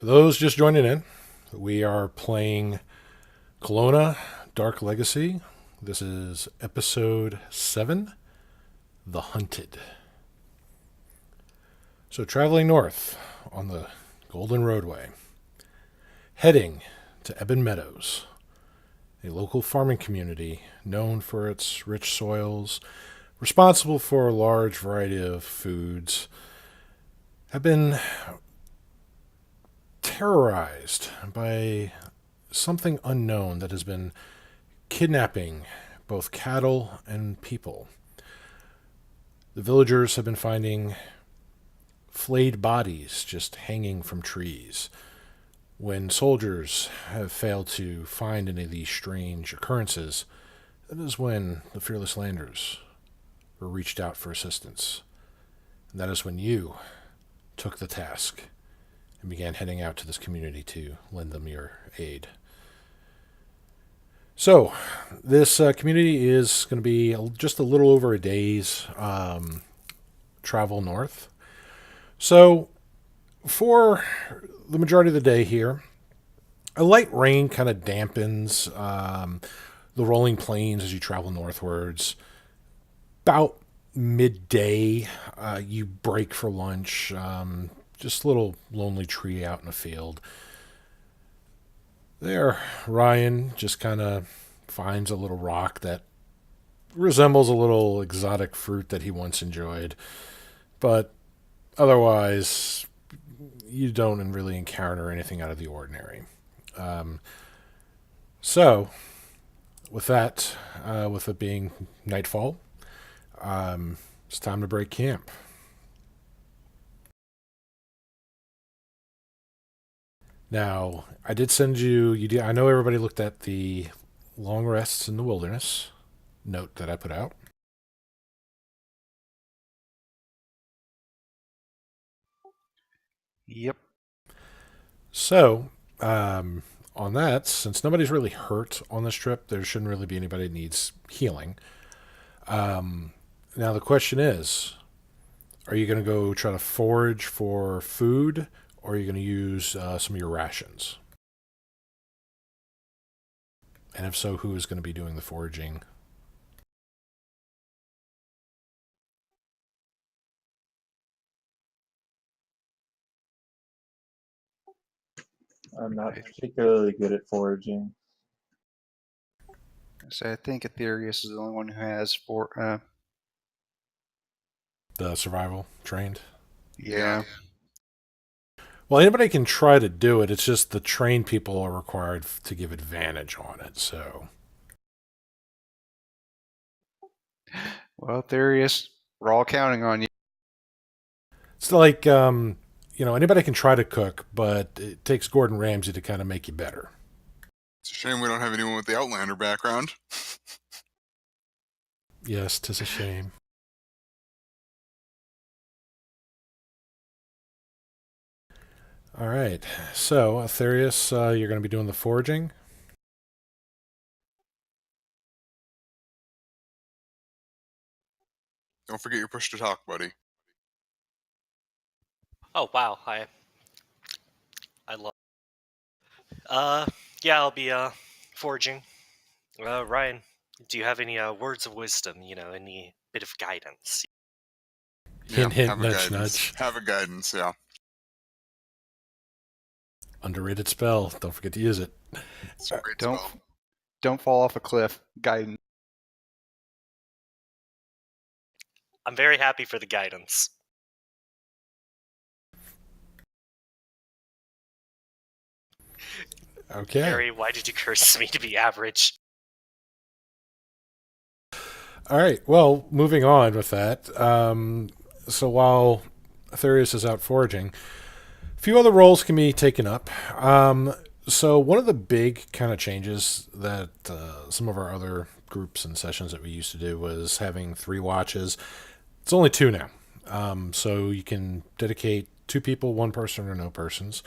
For those just joining in, we are playing Kelowna Dark Legacy. This is episode 7, The Hunted. So, traveling north on the Golden Roadway, heading to Eben Meadows, a local farming community known for its rich soils, responsible for a large variety of foods, have been terrorized by something unknown that has been kidnapping both cattle and people. The villagers have been finding flayed bodies just hanging from trees. When soldiers have failed to find any of these strange occurrences, that is when the fearless landers were reached out for assistance. And that is when you took the task and began heading out to this community to lend them your aid. So, this community is going to be just a little over a day's travel north. So, for the majority of the day here, a light rain kind of dampens the rolling plains as you travel northwards. About midday, you break for lunch. Just a little lonely tree out in a field. There, Ryan just kind of finds a little rock that resembles a little exotic fruit that he once enjoyed. But otherwise, you don't really encounter anything out of the ordinary. So, with that, with it being nightfall, it's time to break camp. Now, I did send you. I know everybody looked at the long rests in the wilderness note that I put out. Yep. So, on that, since nobody's really hurt on this trip, there shouldn't really be anybody that needs healing. Now, the question is, are you going to go try to forage for food, or are you going to use some of your rations? And if so, who is going to be doing the foraging? I'm not particularly good at foraging. So I think Aetherius is the only one who has The survival trained? yeah. Well, anybody can try to do it. It's just the trained people are required to give advantage on it. So, Well, Aetherius, we're all counting on you. it's like anybody can try to cook, but it takes Gordon Ramsay to kind of make you better. It's a shame we don't have anyone with the Outlander background. Yes, 'tis a shame. All right. So, Aetherius, you're going to be doing the foraging. Don't forget your push to talk, buddy. Oh wow, I love. Yeah, I'll be foraging. Ryan, do you have any words of wisdom? Any bit of guidance? Hint, hint, have a nudge, guidance. nudge. Have a guidance, yeah. Underrated spell. Don't forget to use it. It's a great Don't spell. don't fall off a cliff. Guidance. I'm very happy for the guidance. Okay. Harry, why did you curse me to be average? All right. Well, moving on with that. So while Aetherius is out foraging, a few other roles can be taken up. So one of the big kind of changes that some of our other groups and sessions that we used to do was having 3 watches. It's only 2 now. So you can dedicate 2 people, 1 person, or no persons.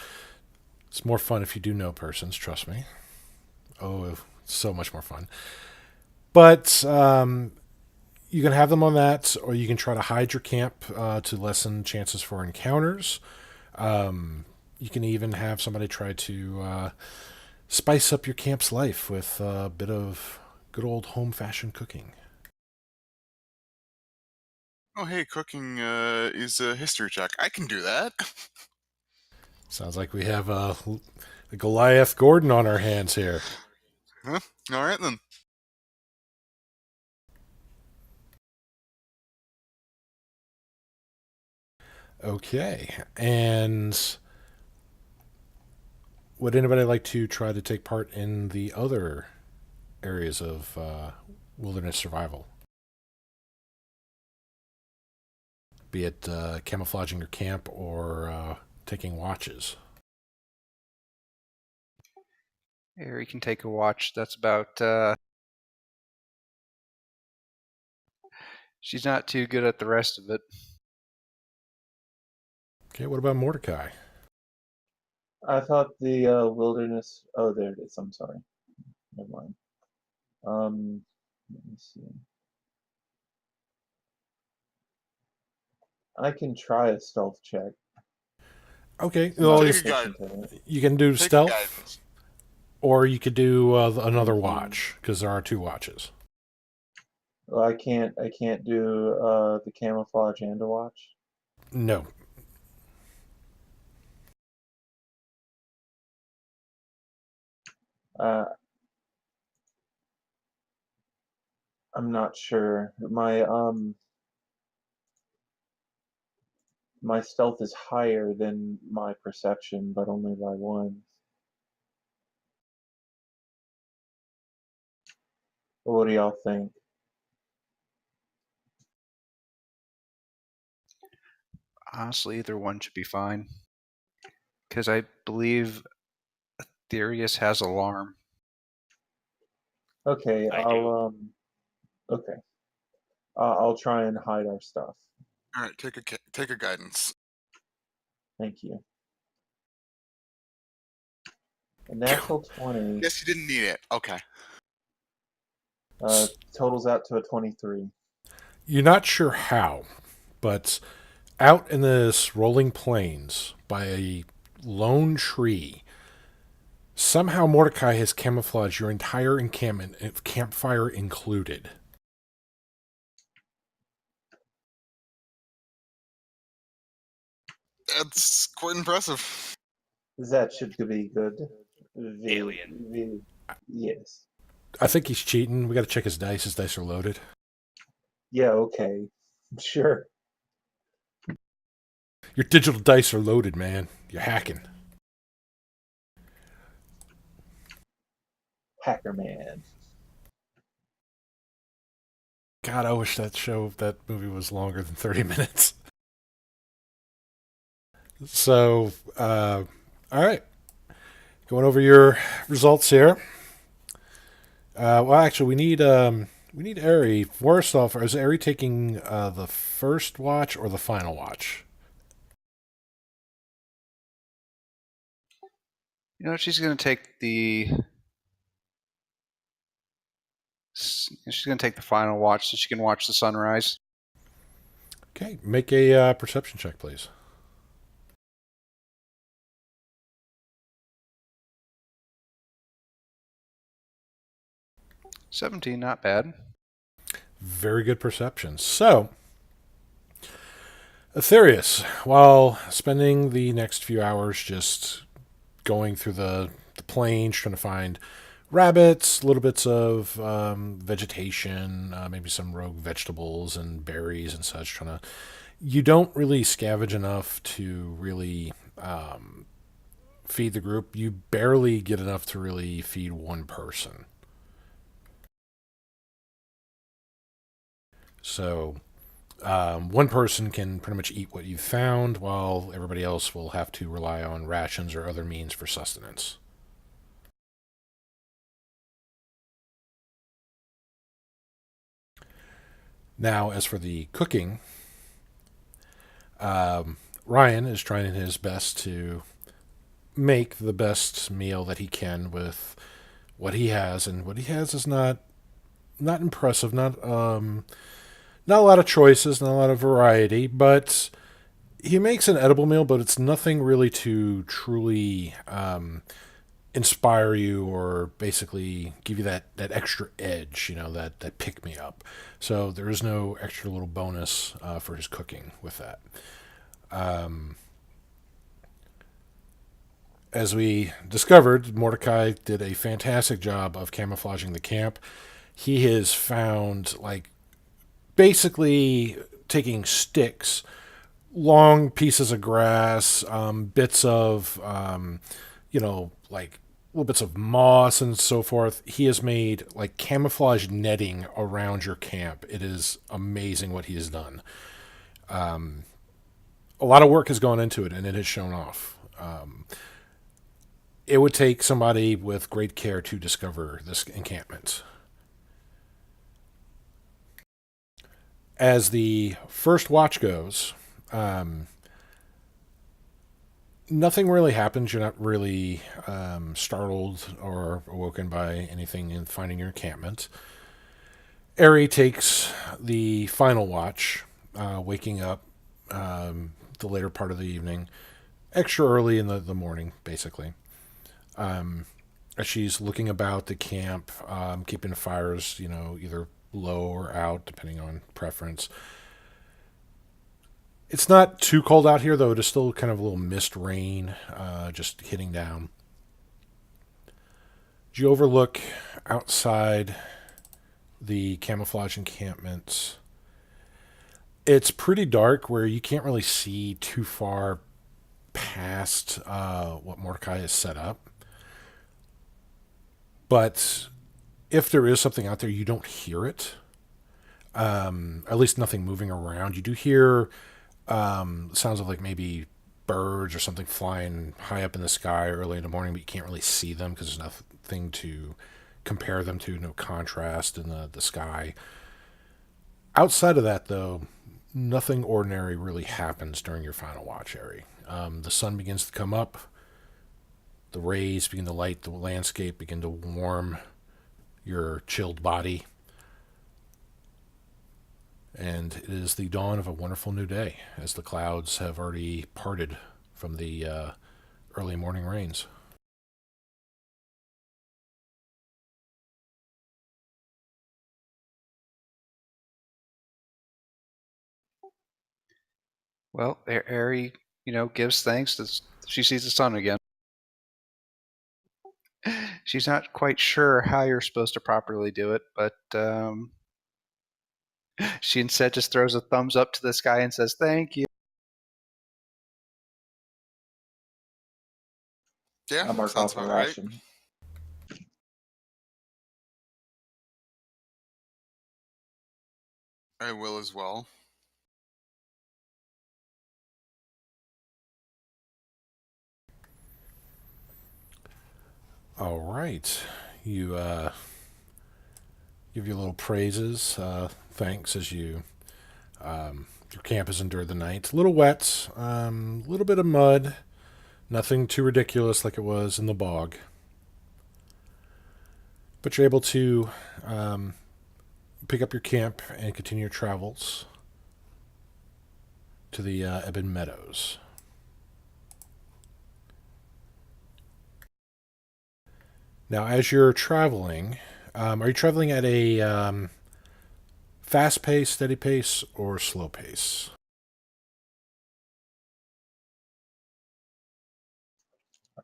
It's more fun if you do no persons, trust me. Oh, so much more fun. But you can have them on that, or you can try to hide your camp to lessen chances for encounters. You can even have somebody try to spice up your camp's life with a bit of good old home-fashioned cooking. Oh, hey, cooking is a history check. I can do that. Sounds like we have a Goliath Gordon on our hands here. Huh? All right, then. Okay, and would anybody like to try to take part in the other areas of wilderness survival? Be it camouflaging your camp or taking watches. Here, you can take a watch. That's about. She's not too good at the rest of it. Okay, what about Mordecai? I thought the wilderness. Oh, there it is. I'm sorry. Never mind. Let me see. I can try a stealth check. Okay, I'm well, not Take a proficient guide. in it. you can do Take stealth, guidance. or you could do another Mhm. watch because there are two watches. Well, I can't. I can't do the camouflage and a watch. No, Uh, I'm not sure. My stealth is higher than my perception, but only by one. What do y'all think? Honestly, either one should be fine. Because I believe Therius has alarm. Okay, I do. okay. I'll try and hide our stuff. All right, take a guidance. Thank you. A natural 20 Yes, you didn't need it. Okay. totals out to a 23. you're not sure how, but out in this rolling plains by a lone tree, somehow Mordecai has camouflaged your entire encampment, campfire included. That's quite impressive. That should be good. Alien. Yes. I think he's cheating. We got to check his dice. His dice are loaded. Yeah, okay. Sure. Your digital dice are loaded, man. You're hacking. Hacker Man. God, I wish that movie was longer than 30 minutes. So, all right. Going over your results here. Well, actually, we need Ari. First off, is Ari taking the first watch or the final watch? You know, she's going to take the. She's going to take the final watch so she can watch the sunrise. Okay, make a perception check, please. $17, not bad. Very good perception. So, Aetherius, while spending the next few hours just going through the plains, trying to find rabbits, little bits of vegetation, maybe some rogue vegetables and berries and such, you don't really scavenge enough to really feed the group. You barely get enough to really feed one person. So one person can pretty much eat what you've found, while everybody else will have to rely on rations or other means for sustenance. Now, as for the cooking, Ryan is trying his best to make the best meal that he can with what he has, and what he has is not impressive, not a lot of choices, not a lot of variety, but he makes an edible meal, but it's nothing really to truly inspire you or basically give you that extra edge, that pick me up. So there is no extra little bonus for his cooking with that. As we discovered, Mordecai did a fantastic job of camouflaging the camp. He has found, like, basically taking sticks, long pieces of grass, bits of, like little bits of moss and so forth. He has made like camouflage netting around your camp. It is amazing what he has done. A lot of work has gone into it, and it has shown off. It would take somebody with great care to discover this encampment. As the first watch goes, nothing really happens. You're not really startled or awoken by anything in finding your encampment. Ari takes the final watch, waking up the later part of the evening, extra early in the morning, basically. As she's looking about the camp, keeping the fires, either low or out, depending on preference. It's not too cold out here, though. It is still kind of a little mist rain just hitting down. As you overlook outside the camouflage encampment, it's pretty dark where you can't really see too far past what Mordecai has set up. But if there is something out there, you don't hear it. At least nothing moving around. You do hear sounds of like maybe birds or something flying high up in the sky early in the morning, but you can't really see them because there's nothing to compare them to, no contrast in the sky. Outside of that, though, nothing ordinary really happens during your final watch, Ari. The sun begins to come up. The rays begin to light the landscape, begin to warm your chilled body. And it is the dawn of a wonderful new day, as the clouds have already parted from the early morning rains. Well, Ari, gives thanks that she sees the sun again. She's not quite sure how you're supposed to properly do it, but she instead just throws a thumbs up to the sky and says, "Thank you." Yeah, I mark sounds off a about right. ration. I will as well. All right. You give you a little praises, thanks, as your camp has endured the night. A little wet, a little bit of mud, nothing too ridiculous like it was in the bog. But you're able to pick up your camp and continue your travels to the Ebon Meadows. Now, as you're traveling, are you traveling at a fast pace, steady pace, or slow pace?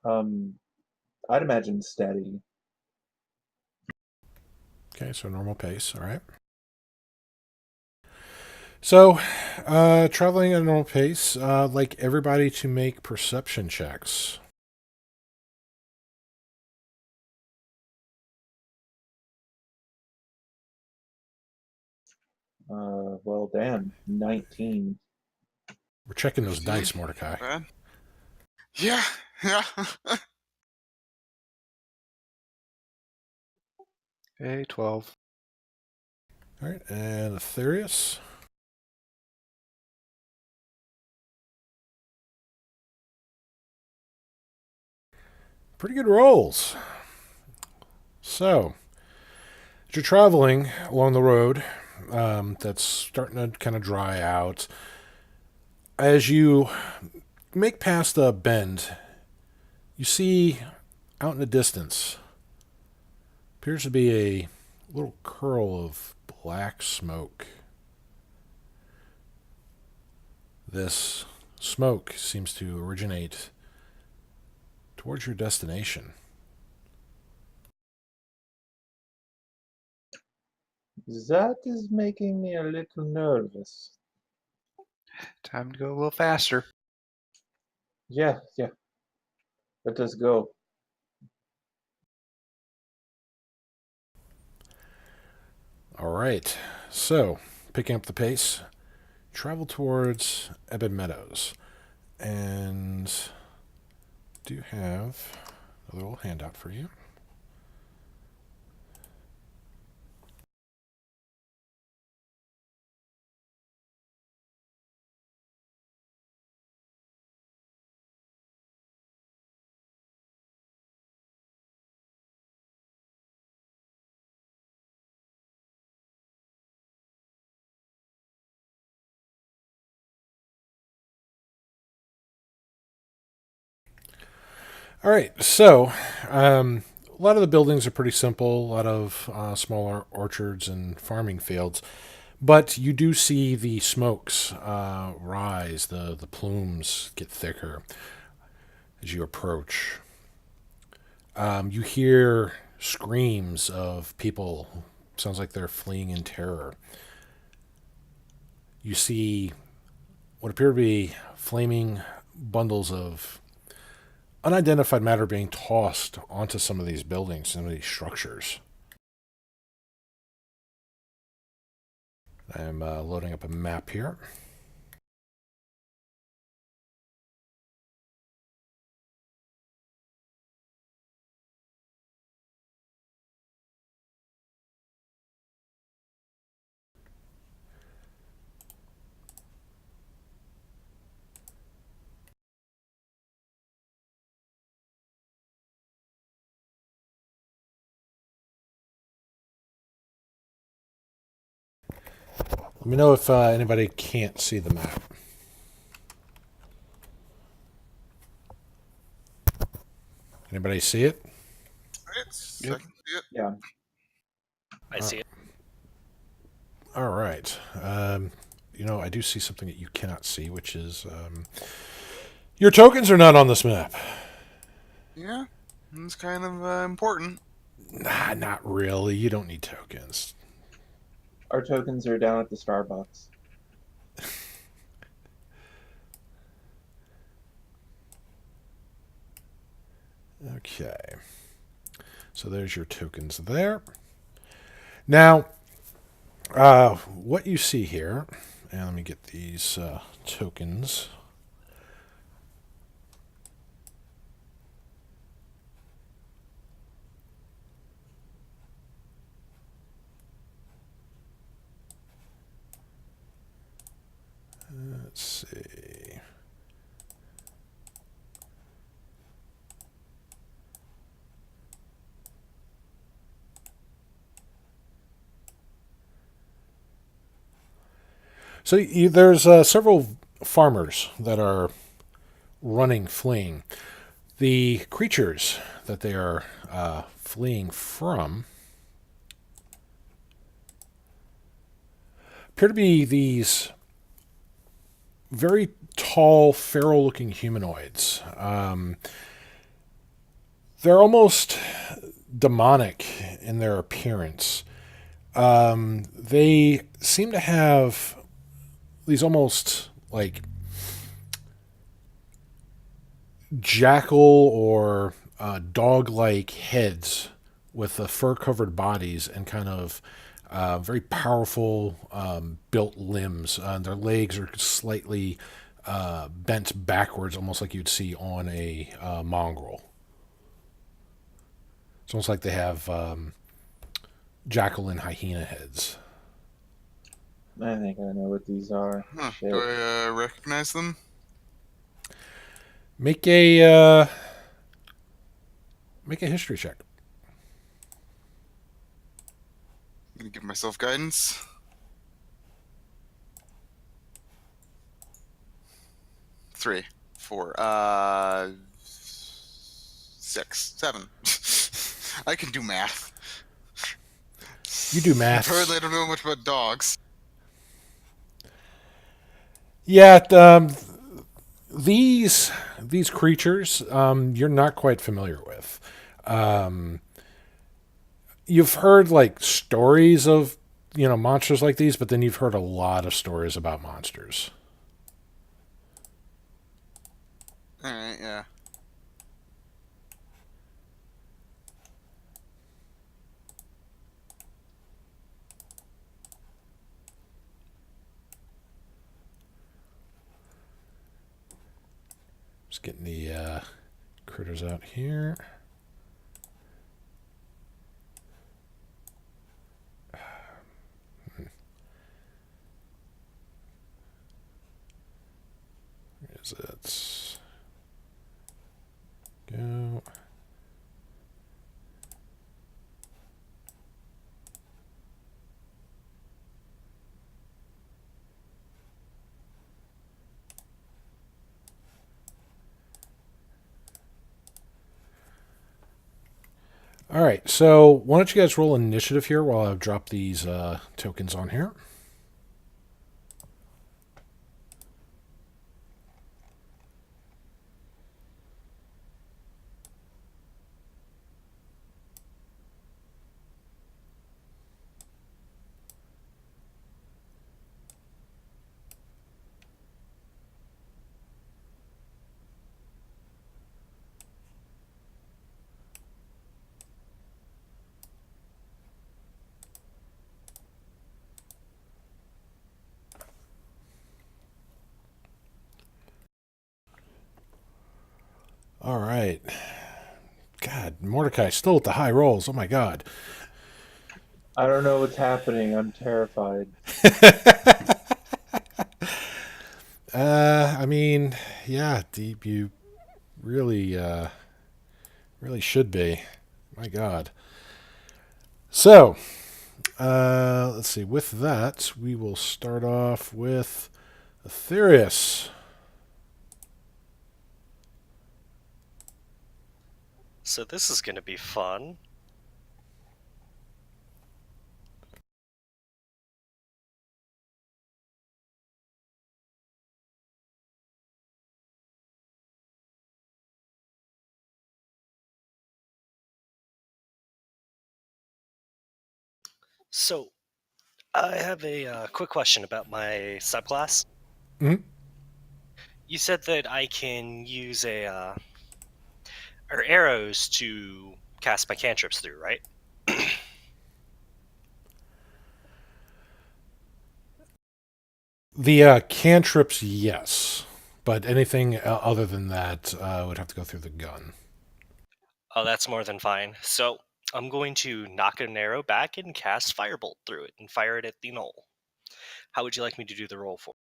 I'd imagine steady. Okay, so normal pace, all right. So, traveling at a normal pace, like everybody to make perception checks. Well, damn, 19. We're checking those 15? dice, Mordecai. Bad. Yeah, yeah. Okay, 12. All right, and Aetherius. Pretty good rolls. So, as you're traveling along the road, that's starting to kind of dry out. as you make past a bend, you see out in the distance appears to be a little curl of black smoke. This smoke seems to originate towards your destination. That is making me a little nervous. Time to go a little faster. Yeah, yeah. Let us go. All right. So, picking up the pace, travel towards Ebon Meadows. And do have a little handout for you. All right, so a lot of the buildings are pretty simple, a lot of smaller orchards and farming fields, but you do see the smokes rise, the plumes get thicker as you approach. You hear screams of people, sounds like they're fleeing in terror. You see what appear to be flaming bundles of unidentified matter being tossed onto some of these buildings, some of these structures. I'm loading up a map here. Let me know if anybody can't see the map. Anybody see it? I can see it. Yeah. I see it. All right. I do see something that you cannot see, which is your tokens are not on this map. Yeah, it's kind of important. Nah, not really. You don't need tokens. Our tokens are down at the Starbucks. Okay. So there's your tokens there. Now, what you see here, and let me get these tokens. Let's see. So there's several farmers that are running, fleeing. The creatures that they are fleeing from appear to be these very tall, feral-looking humanoids. They're almost demonic in their appearance. They seem to have these almost like jackal or dog-like heads with fur-covered bodies and kind of very powerful built limbs. Their legs are slightly bent backwards, almost like you'd see on a mongrel. It's almost like they have jackal and hyena heads. I think I know what these are. Huh. Shit. Do I recognize them? Make a history check. I'm gonna give myself guidance. 3, 4, 6, 7. I can do math. You do math. Apparently, I don't know much about dogs. Yeah, these creatures you're not quite familiar with. You've heard like stories of monsters like these, but then you've heard a lot of stories about monsters. All right, yeah. Just getting the critters out here. Where is it? Go. All right, so why don't you guys roll initiative here while I drop these tokens on here? All right. God, Mordecai still at the high rolls. Oh my God. I don't know what's happening. I'm terrified. I mean, yeah, Deep, you really, really should be. My God. So, let's see. With that, we will start off with Aetherius. So this is going to be fun. So I have a quick question about my subclass. Mhm. You said that I can use or arrows to cast my cantrips through, right? The cantrips, yes. But anything other than that would have to go through the gun. Oh, that's more than fine. So I'm going to knock an arrow back and cast Firebolt through it and fire it at the knoll. How would you like me to do the roll for?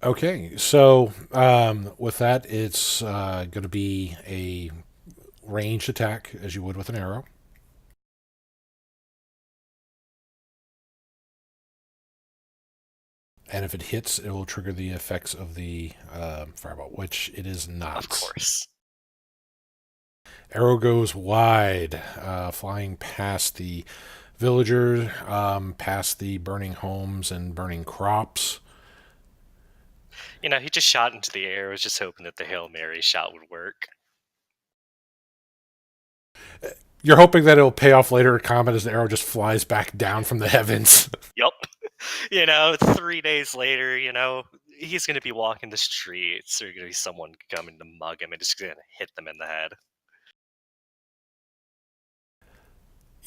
Okay, so with that, it's going to be a ranged attack, as you would with an arrow. And if it hits, it will trigger the effects of the fireball, which it is not. Of course. Arrow goes wide, flying past the villagers, past the burning homes and burning crops. You know, he just shot into the air. Was just hoping that the Hail Mary shot would work. You're hoping that it'll pay off later in combat as the arrow just flies back down from the heavens. Yup. 3 days later, he's going to be walking the streets. There's going to be someone coming to mug him and just going to hit them in the head.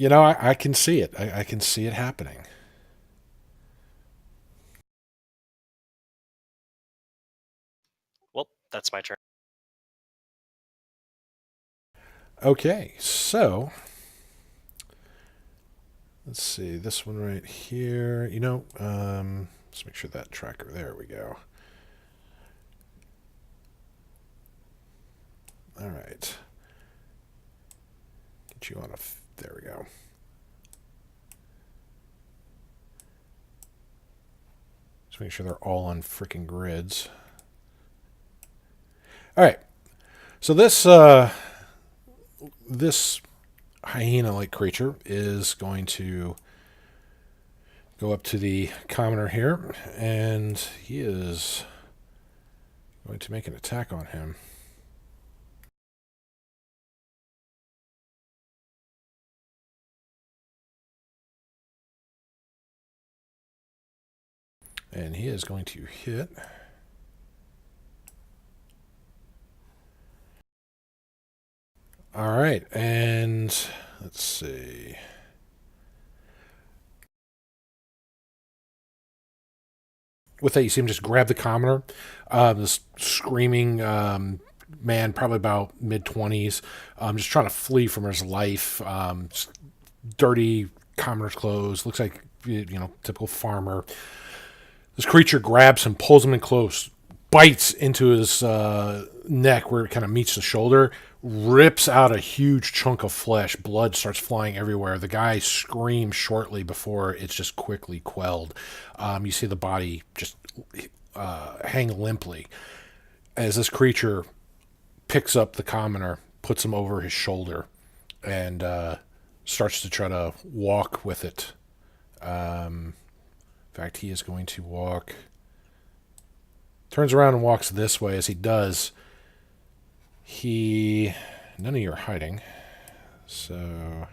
I can see it. I can see it happening. Well, that's my turn. Okay, so let's see this one right here. Let's make sure that tracker. There we go. All right. Get you on there we go. Just make sure they're all on freaking grids. All right. So this hyena-like creature is going to go up to the commoner here, and he is going to make an attack on him. And he is going to hit. All right, and let's see. With that, you see him just grab the commoner. This screaming man, probably about mid-20s, just trying to flee from his life. Dirty commoner's clothes. Looks like, typical farmer. This creature grabs him, pulls him in close, bites into his neck where it kind of meets the shoulder, rips out a huge chunk of flesh. Blood starts flying everywhere. The guy screams shortly before it's just quickly quelled. You see the body just hang limply as this creature picks up the commoner, puts him over his shoulder, and starts to try to walk with it. In fact, he is going to walk... Turns around and walks this way. As he does, none of you are hiding. So...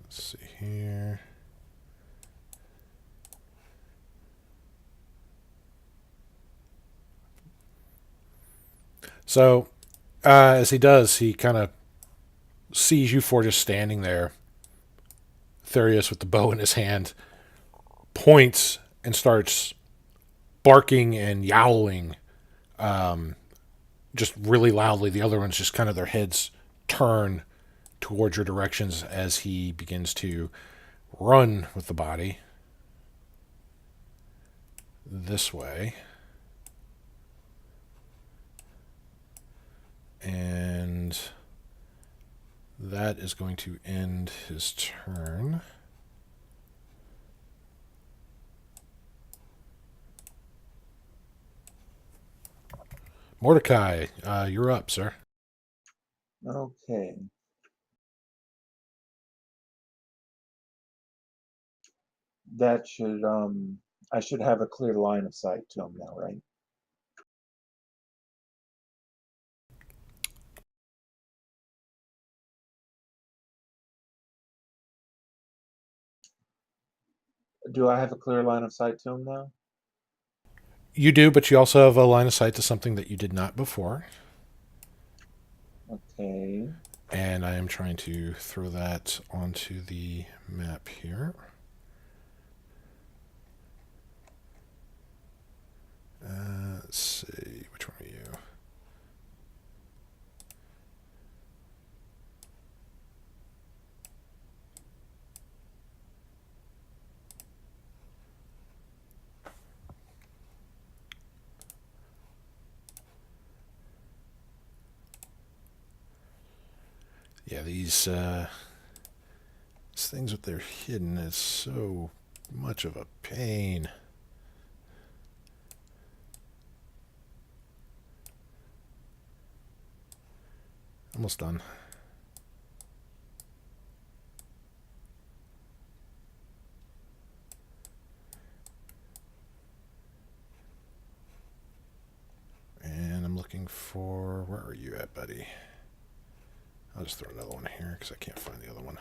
let's see here. So, as he does, he kind of sees you four just standing there. Therius with the bow in his hand points and starts barking and yowling just really loudly. The other ones just kind of their heads turn towards your directions as he begins to run with the body this way. And that is going to end his turn. Mordecai, you're up, sir. Okay. That should I should have a clear line of sight to him now, right? Do I have a clear line of sight to him now? You do, but you also have a line of sight to something that you did not before. Okay. And I am trying to throw that onto the map here. Let's see, which one are you? Yeah, these things with their hidden is so much of a pain. Almost done. And I'm looking for... where are you at, buddy? I'll just throw another one here because I can't find the other one.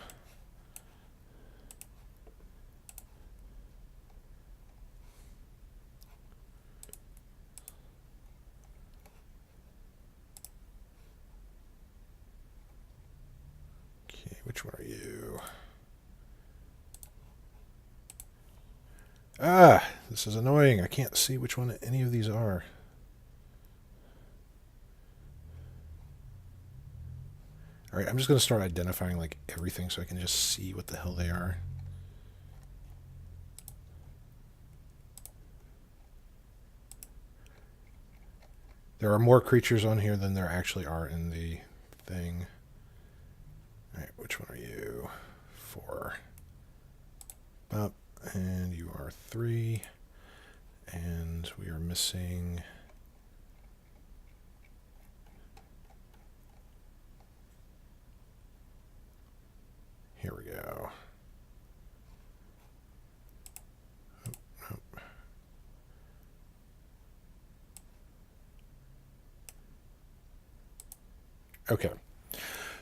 Okay, which one are you? Ah, this is annoying. I can't see which one any of these are. All right, I'm just going to start identifying like everything so I can just see what the hell they are. There are more creatures on here than there actually are in the thing. All right, which one are you? 4. Up, and you are 3. And we are missing... Here we go. Okay.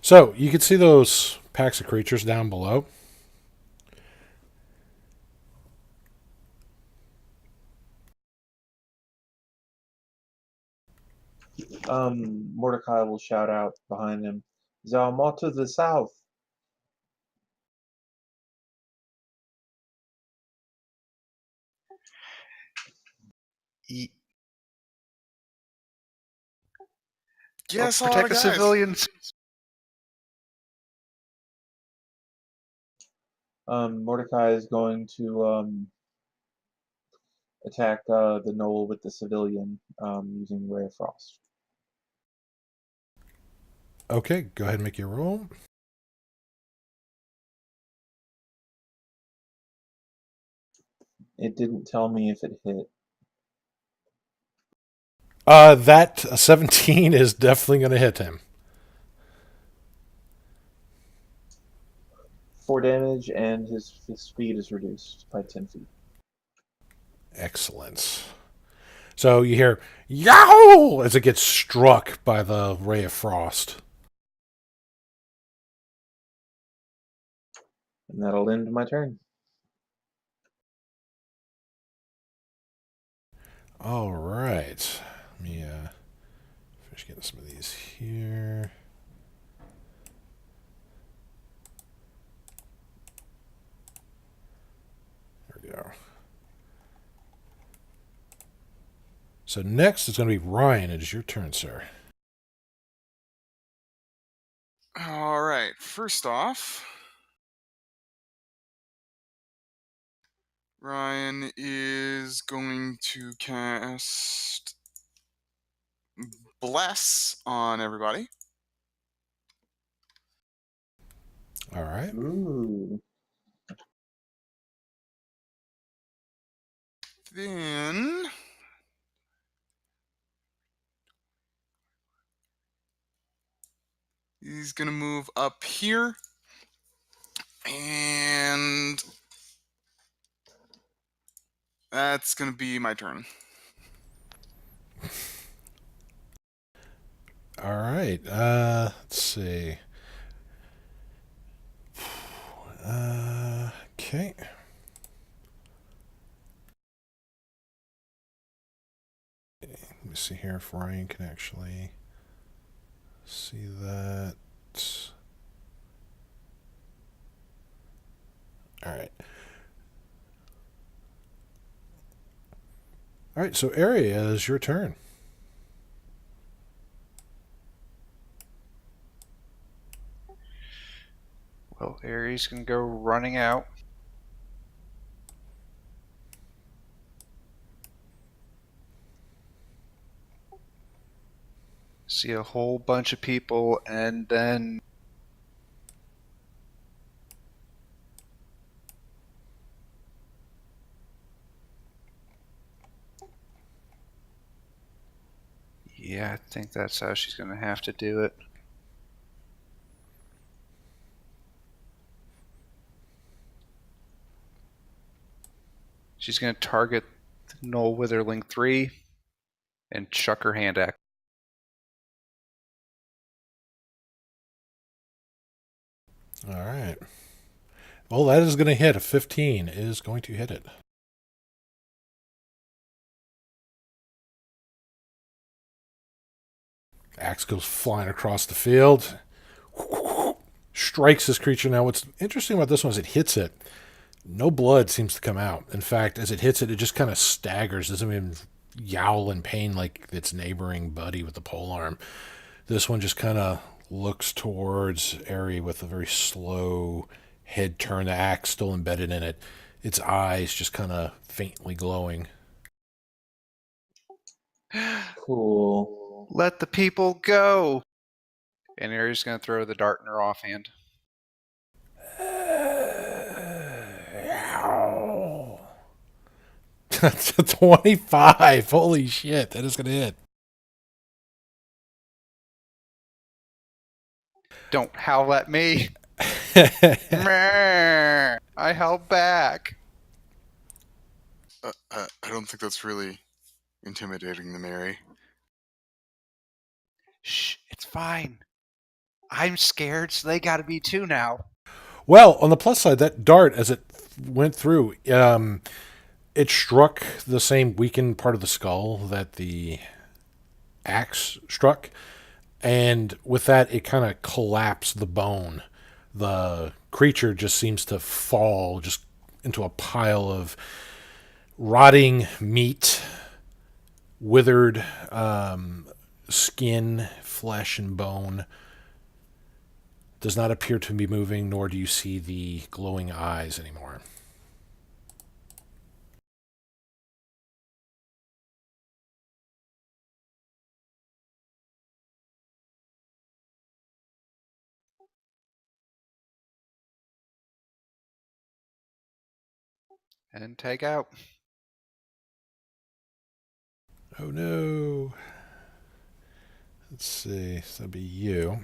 So you can see those packs of creatures down below. Mordecai will shout out behind him, "Zalma to the south." Let's Yes, a lot protect of the guys. civilians. Mordecai is going to attack the knoll with the civilian using Ray of Frost. Okay, go ahead and make your roll. It didn't tell me if it hit. That 17 is definitely going to hit him. 4 damage, and his speed is reduced by 10 feet. Excellent. So you hear yow as it gets struck by the ray of frost. And that'll end my turn. All right. Let me finish getting some of these here. There we go. So next is going to be Ryan. It is your turn, sir. All right. First off, Ryan is going to cast Bless on everybody. All right. Ooh. Then he's going to move up here. And that's going to be my turn. All right. Let's see. Okay. Let me see here if Ryan can actually see that. All right. All right, so Area is your turn. Well, Ares can go running out. See a whole bunch of people, and then yeah, I think that's how she's going to have to do it. She's going to target Noel Witherling 3 and chuck her hand axe. All right. Well, that is going to hit. A 15 is going to hit it. Axe goes flying across the field. Strikes this creature. Now, what's interesting about this one is it hits it. No blood seems to come out. In fact, as it hits it, it just kind of staggers. Doesn't even yowl in pain like its neighboring buddy with the polearm. This one just kind of looks towards Ari with a very slow head turn, the axe still embedded in it. Its eyes just kind of faintly glowing. Cool. Let the people go! And Ares is going to throw the dart in her offhand. 25. Holy shit, that is going to hit. Don't howl at me. Meh. I held back. I don't think that's really intimidating the Mary. Shh, it's fine. I'm scared, so they gotta be too now. Well, on the plus side, that dart, as it went through, it struck the same weakened part of the skull that the axe struck. And with that, it kind of collapsed the bone. The creature just seems to fall just into a pile of rotting meat, withered skin, flesh, and bone. Does not appear to be moving, nor do you see the glowing eyes anymore. And take out. Oh no. Let's see. So that'd be you.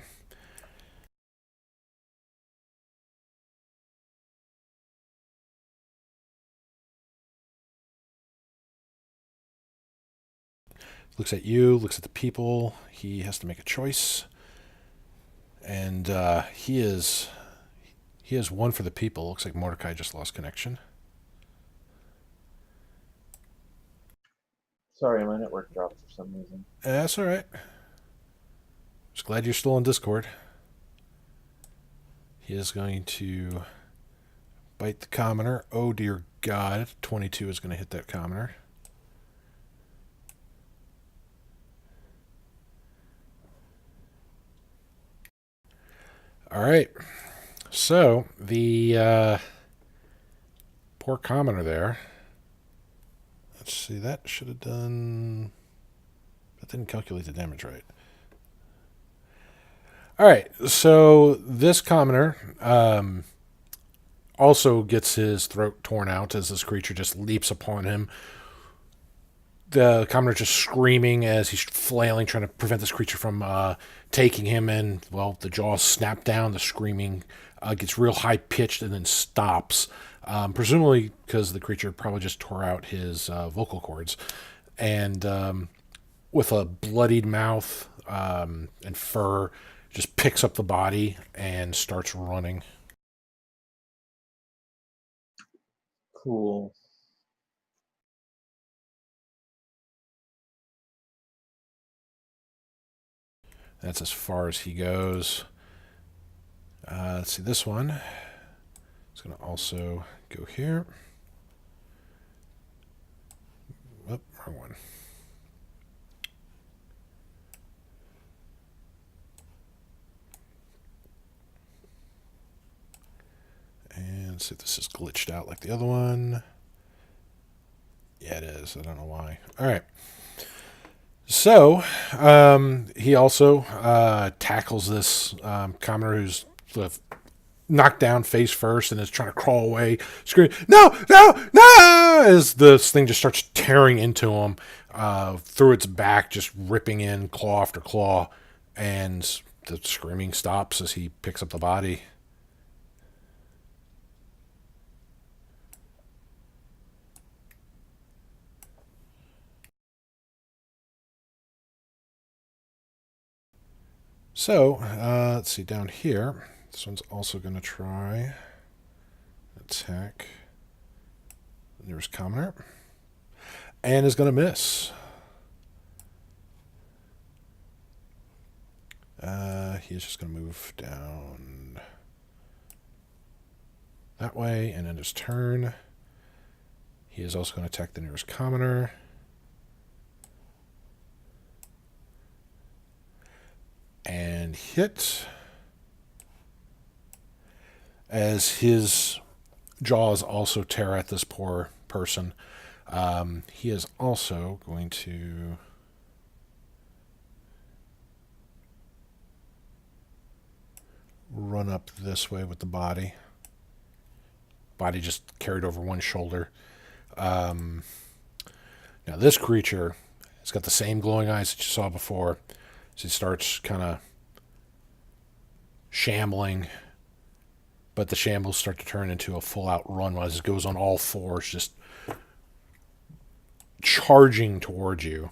Looks at you, looks at the people. He has to make a choice. And he is one for the people. Looks like Mordecai just lost connection. Sorry, my network dropped for some reason. That's all right. Just glad you're still on Discord. He is going to bite the commoner. Oh dear God, 22 is going to hit that commoner. All right. So the poor commoner there. Let's see. That should have done. That didn't calculate the damage right. All right. So this commoner also gets his throat torn out as this creature just leaps upon him. The commoner just screaming as he's flailing, trying to prevent this creature from taking him. And, well, the jaws snap down. The screaming gets real high-pitched and then stops. Presumably because the creature probably just tore out his vocal cords. And with a bloodied mouth and fur, just picks up the body and starts running. Cool. That's as far as he goes. Let's see, this one. It's going to also go here. Oh, wrong one. And see if this is glitched out like the other one. Yeah, it is. I don't know why. All right. So, he also tackles this commoner who's knocked down face first and is trying to crawl away, screaming, "No, no, no!" as this thing just starts tearing into him through its back, just ripping in claw after claw, and the screaming stops as he picks up the body. So, let's see, down here, this one's also going to try attack the nearest commoner, and is going to miss. He's just going to move down that way, and end his turn. He is also going to attack the nearest commoner. And hit as his jaws also tear at this poor person. He is also going to run up this way with the body. Body just carried over one shoulder. Now this creature has got the same glowing eyes that you saw before. So he starts kind of shambling, but the shambles start to turn into a full-out run as it goes on all fours, just charging towards you.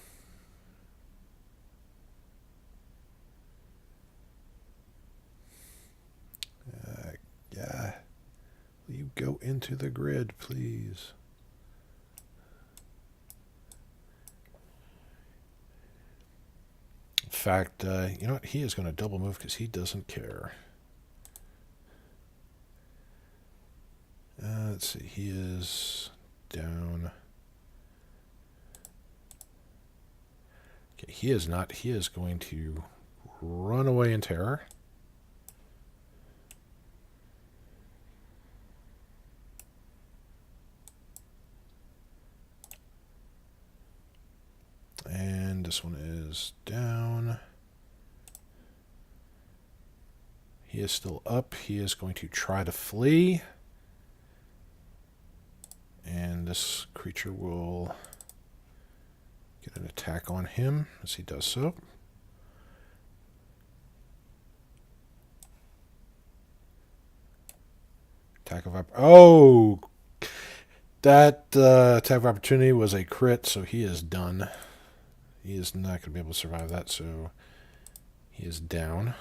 Yeah. Will you go into the grid, please? In fact, you know what? He is going to double move because he doesn't care. Let's see. He is down. Okay, he is not. He is going to run away in terror. And this one is down. He is still up. He is going to try to flee. And this creature will get an attack on him as he does so. Attack of that attack of opportunity was a crit, so he is done. He is not going to be able to survive that, so he is down.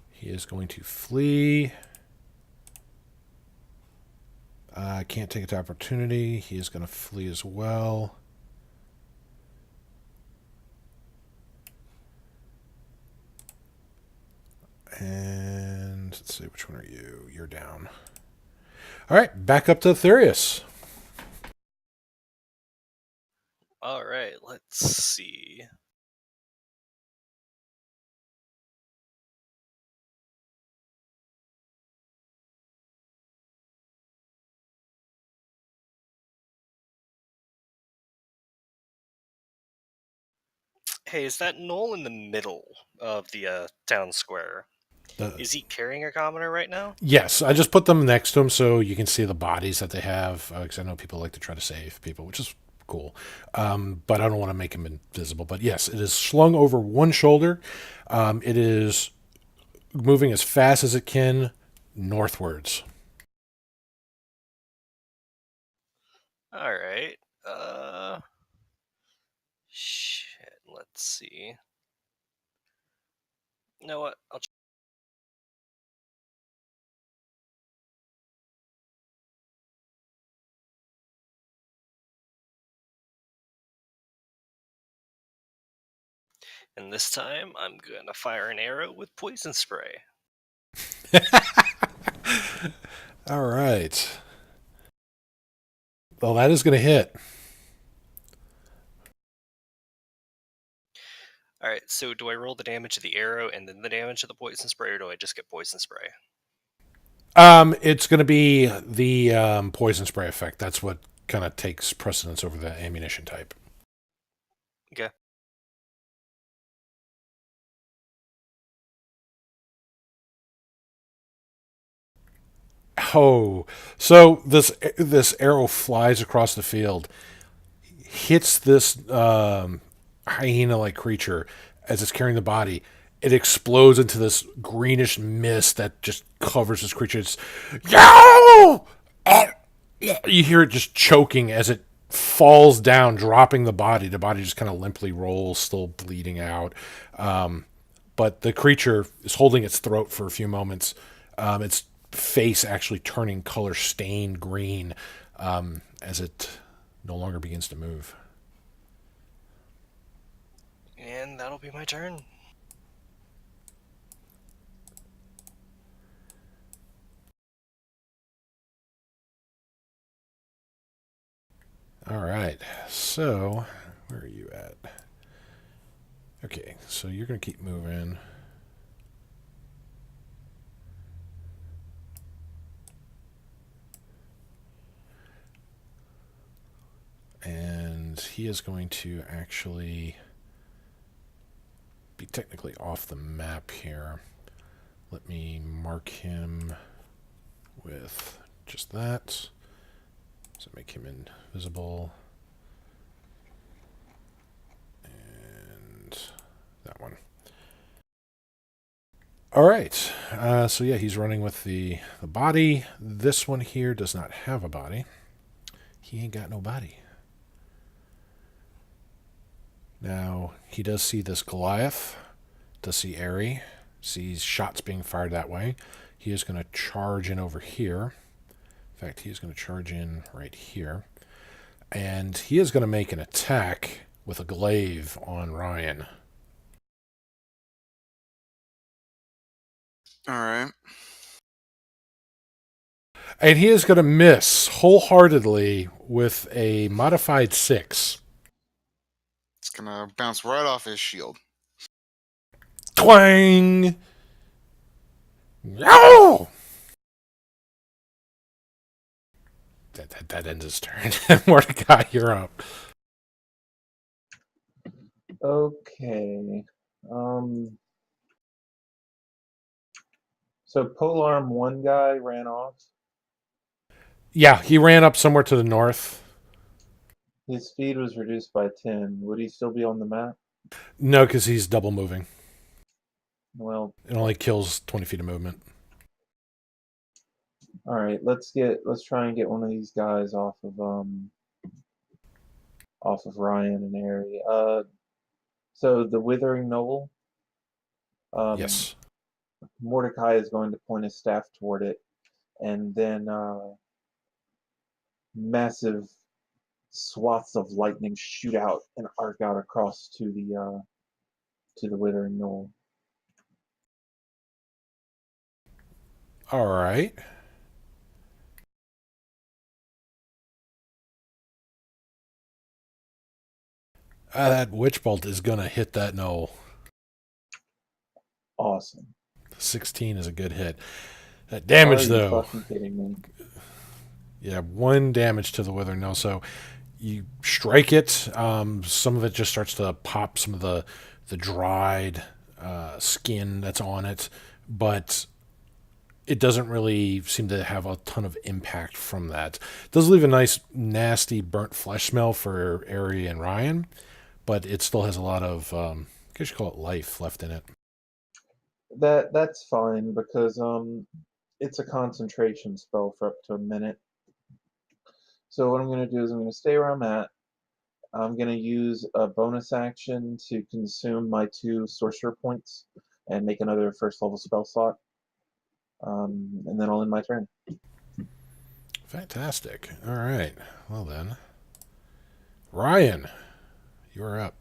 He is going to flee. Can't take it to opportunity. He is going to flee as well. And let's see, which one are you? You're down. All right, back up to Therius. All right, let's see. Hey, is that knoll in the middle of the town square? Is he carrying a commoner right now? Yes, I just put them next to him so you can see the bodies that they have, because I know people like to try to save people, which is cool. But I don't want to make him invisible. But yes, it is slung over one shoulder. It is moving as fast as it can northwards. All right. Shit. Let's see. You know what? And this time, I'm gonna fire an arrow with poison spray. All right. Well, that is going to hit. All right. So, do I roll the damage of the arrow and then the damage of the poison spray, or do I just get poison spray? It's going to be the poison spray effect. That's what kind of takes precedence over the ammunition type. Okay. Oh, so this arrow flies across the field, hits this hyena-like creature as it's carrying the body. It explodes into this greenish mist that just covers this creature. It's yow! You hear it just choking as it falls down, dropping the body. The body just kind of limply rolls, still bleeding out. But the creature is holding its throat for a few moments. Its face actually turning color stained green as it no longer begins to move. And that'll be my turn. All right, so where are you at? Okay, so you're going to keep moving. And he is going to actually be technically off the map here. Let me mark him with just that. So make him invisible. And that one. All right. So yeah, he's running with the body. This one here does not have a body. He ain't got no body. Now, he does see this Goliath, does see Airy, sees shots being fired that way. He is going to charge in over here. In fact, he is going to charge in right here. And he is going to make an attack with a glaive on Ryan. All right. And he is going to miss wholeheartedly with a modified 6. It's gonna bounce right off his shield. Twang! No! That ends his turn. Mordecai, you're up. Okay. So polearm one guy ran off. Yeah, he ran up somewhere to the north. His speed was reduced by 10. Would he still be on the map? No, because he's double moving. Well, It only kills 20 feet of movement. all right. Let's try and get one of these guys off of Ryan and Airy. So the Withering Knoll. Yes. Mordecai is going to point his staff toward it, and then massive swaths of lightning shoot out and arc out across to the Withering Knoll. All right. That witch bolt is going to hit that knoll. Awesome. 16 is a good hit. That damage, Are you though. fucking kidding me? Yeah, 1 damage to the withering knoll. So you strike it. Some of it just starts to pop some of the dried skin that's on it, but it doesn't really seem to have a ton of impact from that. It does leave a nice, nasty, burnt flesh smell for Ari and Ryan, but it still has a lot of, I guess you call it life left in it. That's fine because it's a concentration spell for up to a minute. So what I'm going to do is I'm going to stay where I'm at. I'm going to use a bonus action to consume my 2 sorcerer points and make another first level spell slot. And then I'll end my turn. Fantastic. All right. Well then, Ryan, you're up.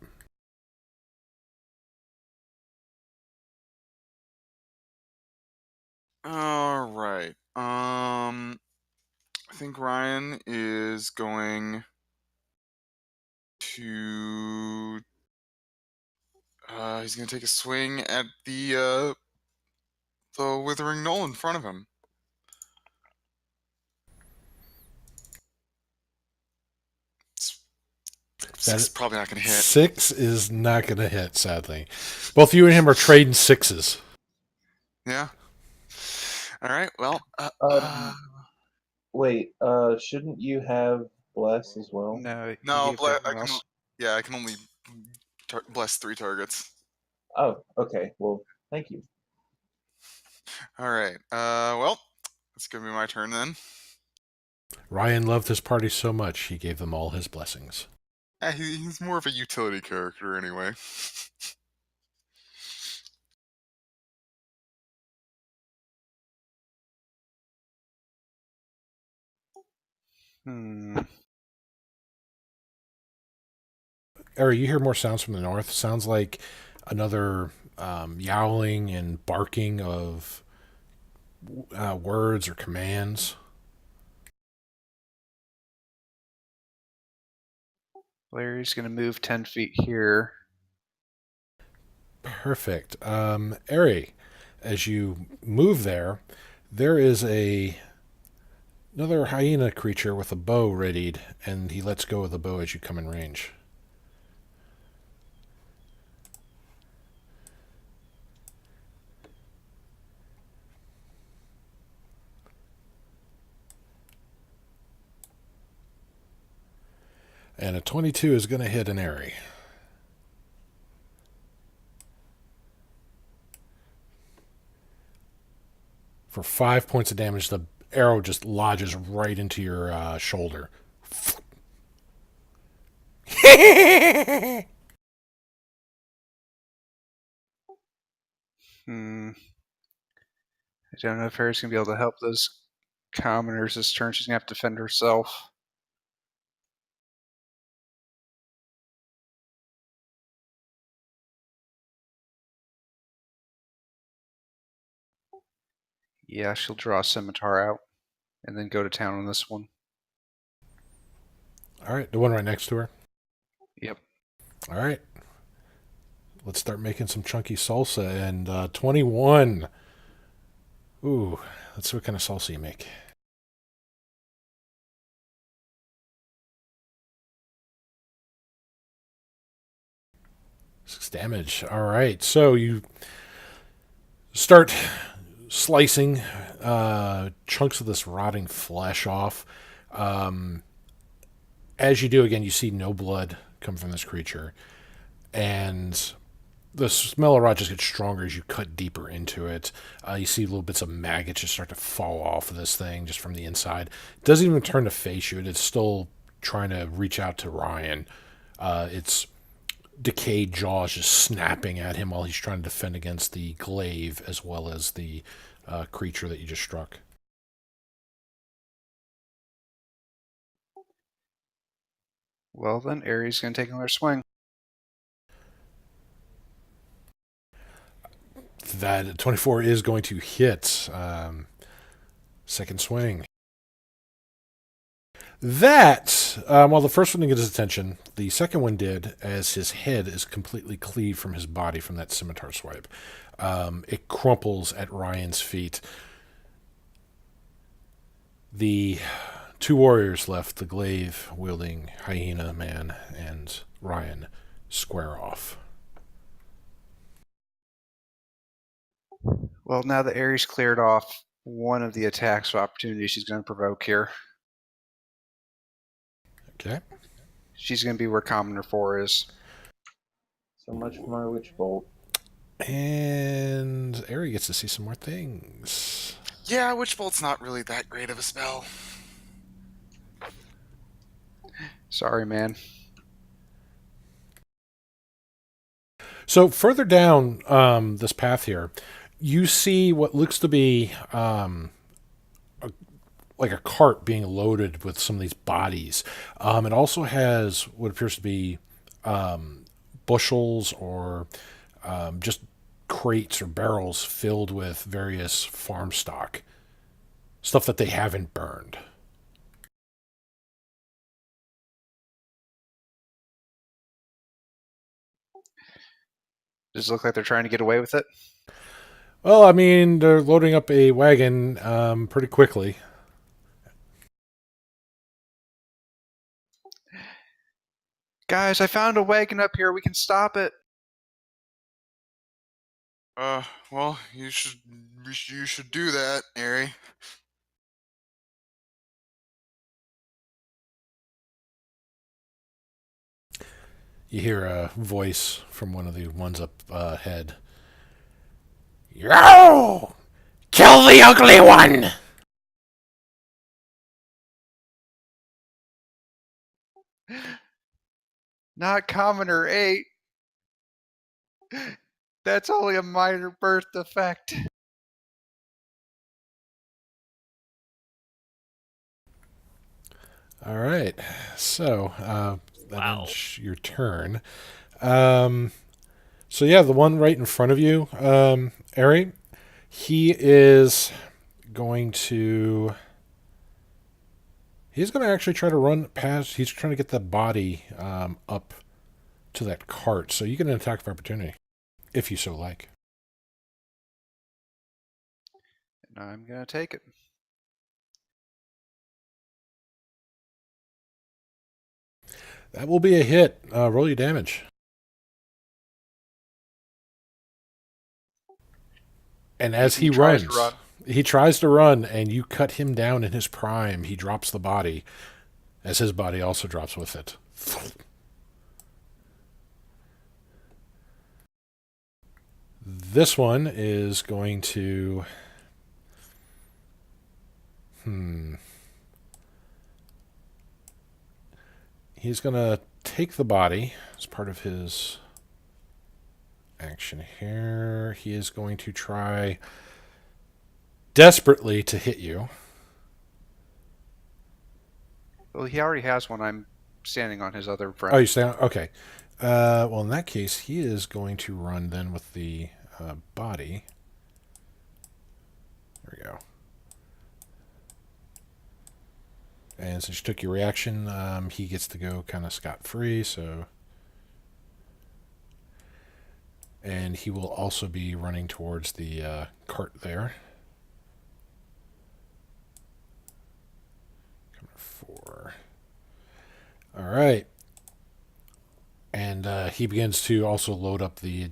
All right. I think Ryan is going to. He's gonna take a swing at the withering knoll in front of him. Six is probably not gonna hit. 6 is not going to hit, sadly. Both you and him are trading 6s. Yeah. All right. Well. Wait, shouldn't you have bless as well? No, No, you gave I everyone can. else. Yeah, I can only bless 3 targets. Oh, okay. Well, thank you. All right. Well, it's gonna be my turn then. Ryan loved his party so much, he gave them all his blessings. He's more of a utility character anyway. Ari, you hear more sounds from the north. Sounds like another yowling and barking of words or commands. Larry's going to move 10 feet here. Perfect. Ari, as you move there, there is another hyena creature with a bow readied, and he lets go of the bow as you come in range. And a 22 is going to hit an Airy. For 5 points of damage, the arrow just lodges right into your shoulder. I don't know if Harry's going to be able to help those commoners this turn. She's going to have to defend herself. Yeah, she'll draw a scimitar out and then go to town on this one. All right, the one right next to her. Yep. All right. Let's start making some chunky salsa. And 21. Ooh, let's see what kind of salsa you make. 6 damage. All right, so you start slicing chunks of this rotting flesh off. As you do, again, you see no blood come from this creature. And the smell of rot just gets stronger as you cut deeper into it. You see little bits of maggots just start to fall off of this thing just from the inside. It doesn't even turn to face you. It's still trying to reach out to Ryan. Its decayed jaws just snapping at him while he's trying to defend against the glaive as well as the creature that you just struck. Well, then Ares going to take another swing. That 24 is going to hit. Second swing. That, while the first one didn't get his attention, the second one did, as his head is completely cleaved from his body from that scimitar swipe. It crumples at Ryan's feet. The 2 warriors left, the glaive-wielding hyena man and Ryan, square off. Well, now that Ares cleared off one of the attacks of opportunity she's going to provoke here. Okay. She's going to be where Commoner 4 is. So much for my Witch Bolt. And Ari gets to see some more things. Yeah, Witch Bolt's not really that great of a spell. Sorry, man. So further down this path here, you see what looks to be like a cart being loaded with some of these bodies. It also has what appears to be bushels or just crates or barrels filled with various farm stock, stuff that they haven't burned. Does it look like they're trying to get away with it? Well, I mean, they're loading up a wagon pretty quickly. Guys, I found a wagon up here. We can stop it. Well, you should do that, Ari. You hear a voice from one of the ones up ahead. Yo! Kill the ugly one! Not Commoner 8. That's only a minor birth defect. All right, so that Wow. ends your turn. So yeah, the one right in front of you, Ari, he is going to. He's going to actually try to run past. He's trying to get the body up to that cart. So you get an attack of opportunity, if you so like. And I'm going to take it. That will be a hit. Roll your damage. And as he tries runs, to run. he tries to run, and you cut him down in his prime. He drops the body, as his body also drops with it. This one is going to... He's going to take the body as part of his action here. He is going to try desperately to hit you. Well, he already has one. I'm standing on his other friend. Oh, you stand? Okay. Well, in that case, he is going to run then with the body. There we go. And since you took your reaction, he gets to go kind of scot-free, so... And he will also be running towards the cart there. Coming 4. All right. And he begins to also load up the... When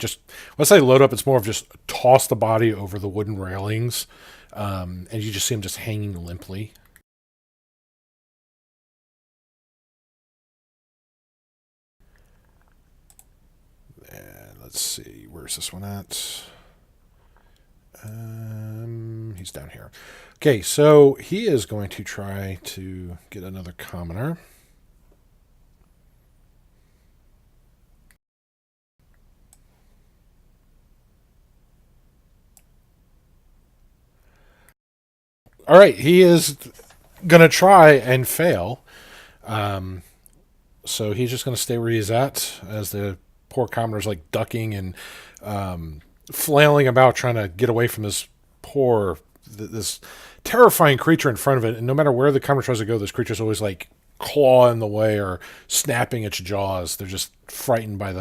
I say load up, it's more of just toss the body over the wooden railings. And you just see him just hanging limply. And let's see, where's this one at? He's down here. Okay, so he is going to try to get another commoner. All right, he is going to try and fail. So he's just going to stay where he's at as the poor commoner's like ducking and flailing about trying to get away from this terrifying creature in front of it. And no matter where the commoner tries to go, this creature's always like claw in the way or snapping its jaws. They're just frightened by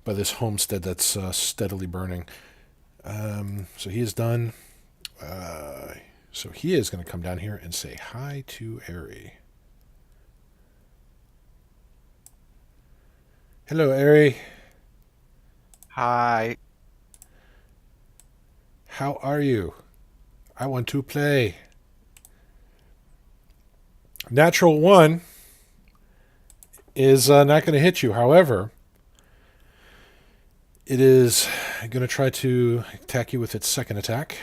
this homestead that's steadily burning. So he is done. So he is going to come down here and say hi to Ari. Hello, Ari. Hi. How are you? I want to play. Natural 1 is not going to hit you. However, it is going to try to attack you with its second attack.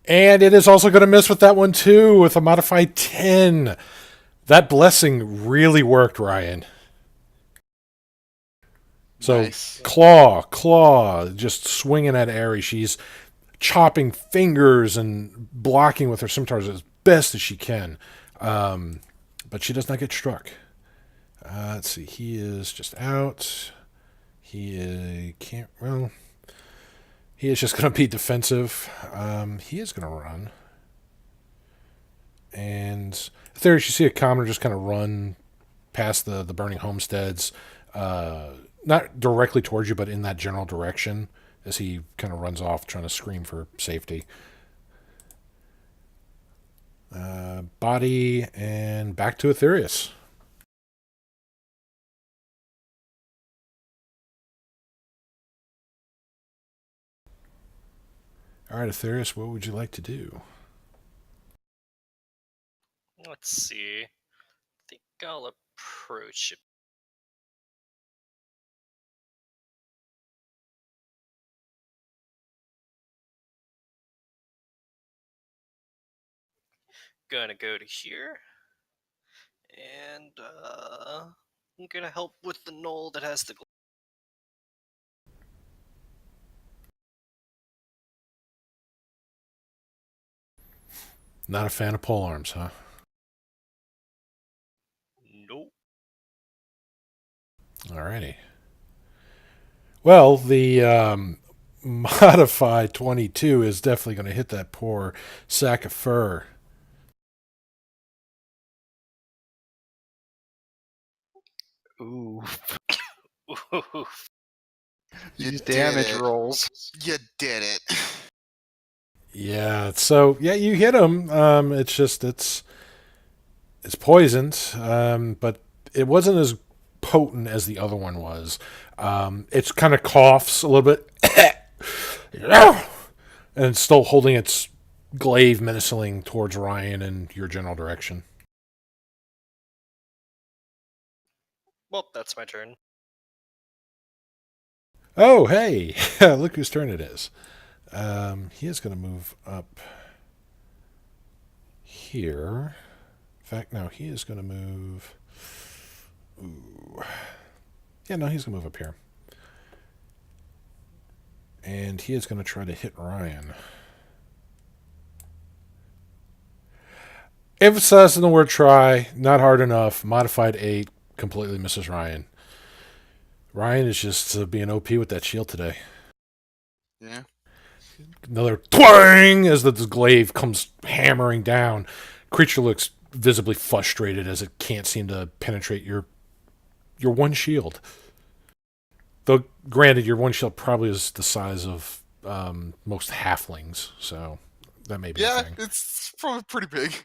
And it is also going to miss with that one too, with a modified 10. That blessing really worked, Ryan. So, Nice. claw, just swinging at Ari. She's chopping fingers and blocking with her scimitars as best as she can. But she does not get struck. Let's see, he is just out. He can't, well, he is just going to be defensive. He is going to run. And there you see a commoner just kind of run past the burning homesteads, not directly towards you, but in that general direction as he kind of runs off trying to scream for safety. Body and back to Aetherius. All right, Aetherius, what would you like to do? Let's see. I think I'll approach it. Gonna go to here. And I'm gonna help with the knoll that has the... Not a fan of pole arms, huh? Nope. Alrighty. Well, the modified 22 is definitely going to hit that poor sack of fur. Ooh. Oof. You These did damage it. rolls. You did it. Yeah, so yeah, you hit him. It's poisoned, but it wasn't as potent as the other one was. It's kind of coughs a little bit, and it's still holding its glaive menacingly towards Ryan and your general direction. Well, that's my turn. Oh, hey! Look whose turn it is. He is going to move up here. In fact, no, he is going to move... Ooh. Yeah, no, he's going to move up here. And he is going to try to hit Ryan. Emphasizing the word try, not hard enough. Modified 8, completely misses Ryan. Ryan is just being OP with that shield today. Yeah. Another twang as the glaive comes hammering down. Creature looks visibly frustrated as it can't seem to penetrate your one shield. Though, granted, your one shield probably is the size of most halflings, so that may be a Yeah, thing. it's probably pretty big.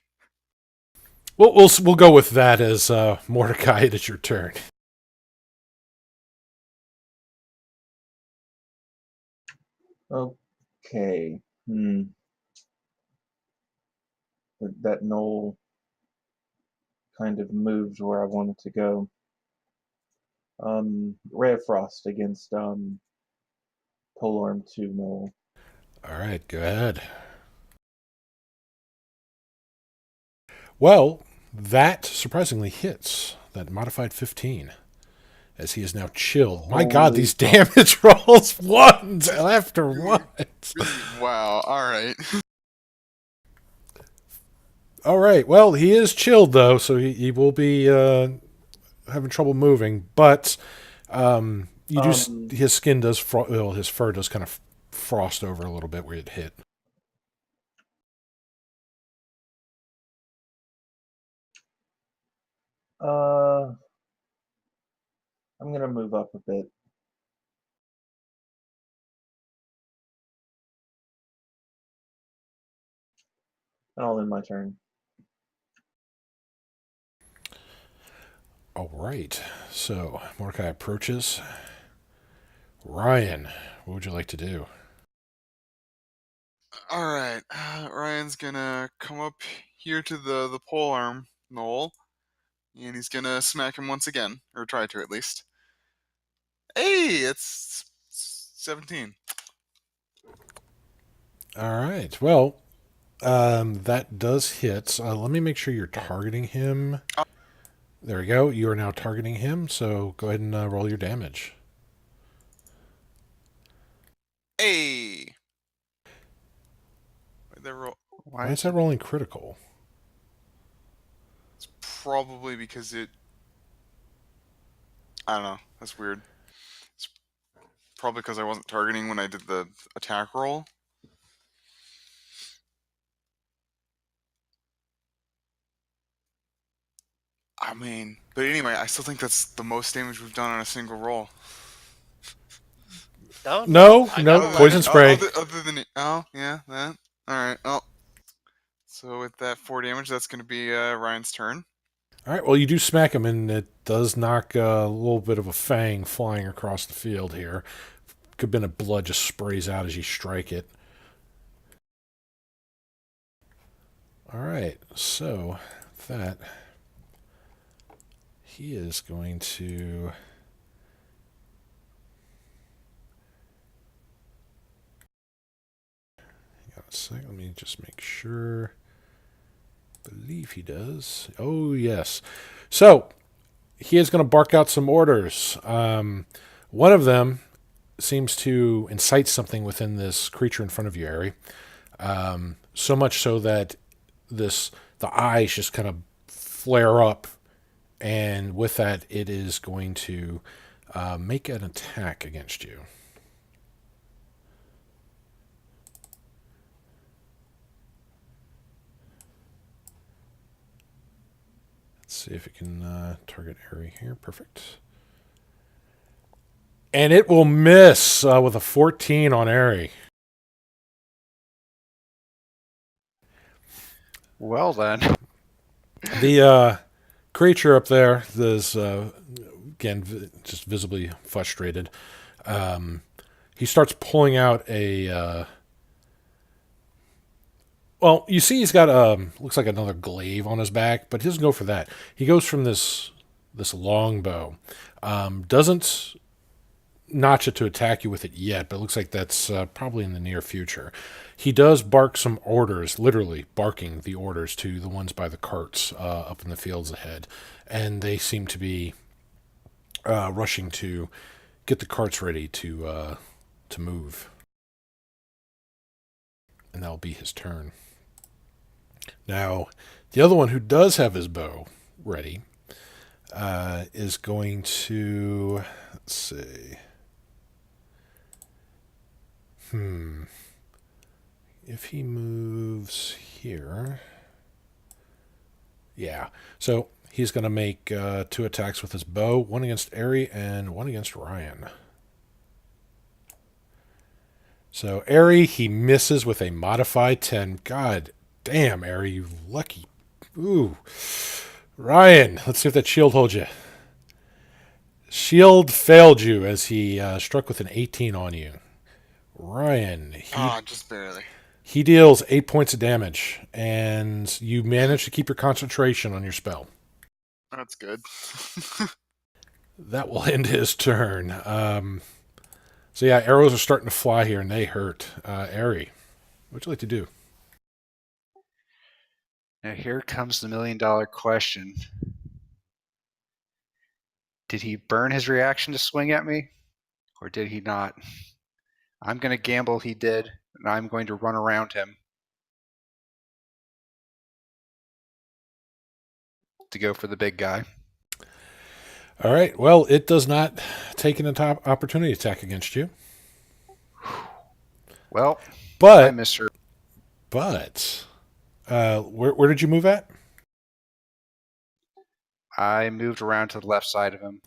We'll go with that as Mordecai. It is your turn. Okay. That knoll kind of moved where I wanted to go. Ray of Frost against Polearm 2 knoll. All right, go ahead. Well, that surprisingly hits. That modified 15. As he is now chilled. My God, Holy these fuck. damage rolls ones after what? Wow, alright. All right. Well, he is chilled though, so he will be having trouble moving. But his skin does, his fur does kind of frost over a little bit where it hit. I'm gonna move up a bit. And I'll end my turn. All right. So Mordecai approaches. Ryan, what would you like to do? Alright, Ryan's gonna come up here to the polearm knoll, and he's gonna smack him once again, or try to at least. Hey, it's 17. All right. Well, that does hit. Let me make sure you're targeting him. There we go. You are now targeting him, so go ahead and roll your damage. Hey! Why'd that roll? Why is that rolling critical? It's probably because it... I don't know. That's weird. It's probably because I wasn't targeting when I did the attack roll. I mean, but anyway, I still think that's the most damage we've done on a single roll. No, I got poison spray. Other than it, oh yeah, that. All right. Well, so with that 4 damage, that's going to be Ryan's turn. All right, well, you do smack him, and it does knock a little bit of a fang flying across the field here. Could have been a blood just sprays out as you strike it. All right, so that he is going to... Hang on a sec, let me just make sure. Believe he does. Oh, yes. So, he is going to bark out some orders. One of them seems to incite something within this creature in front of you, Ari. So much so that the eyes just kind of flare up, and with that, it is going to make an attack against you. Let's see if it can target Ari here. Perfect. And it will miss with a 14 on Ari. Well then. The creature up there is, again, just visibly frustrated. He starts pulling out a... well, you see he's got, looks like another glaive on his back, but he doesn't go for that. He goes from this this long bow. Doesn't notch it to attack you with it yet, but it looks like that's probably in the near future. He does bark some orders, literally barking the orders to the ones by the carts up in the fields ahead, and they seem to be rushing to get the carts ready to move. And that'll be his turn. Now, the other one who does have his bow ready is going to, let's see. If he moves here. Yeah. So he's going to make 2 attacks with his bow, one against Ari and one against Ryan. So Ari, he misses with a modified 10. God damn, Ari, you lucky. Ooh. Ryan, let's see if that shield holds you. Shield failed you as he struck with an 18 on you. Ryan, just barely. he deals 8 points of damage, and you manage to keep your concentration on your spell. That's good. That will end his turn. So yeah, arrows are starting to fly here, and they hurt. Ari, what'd you like to do? Now here comes the $1 million question. Did he burn his reaction to swing at me, or did he not? I'm going to gamble he did, and I'm going to run around him to go for the big guy. All right. Well, it does not take an opportunity attack against you. Well, I But missed her. Where did you move at? I moved around to the left side of him.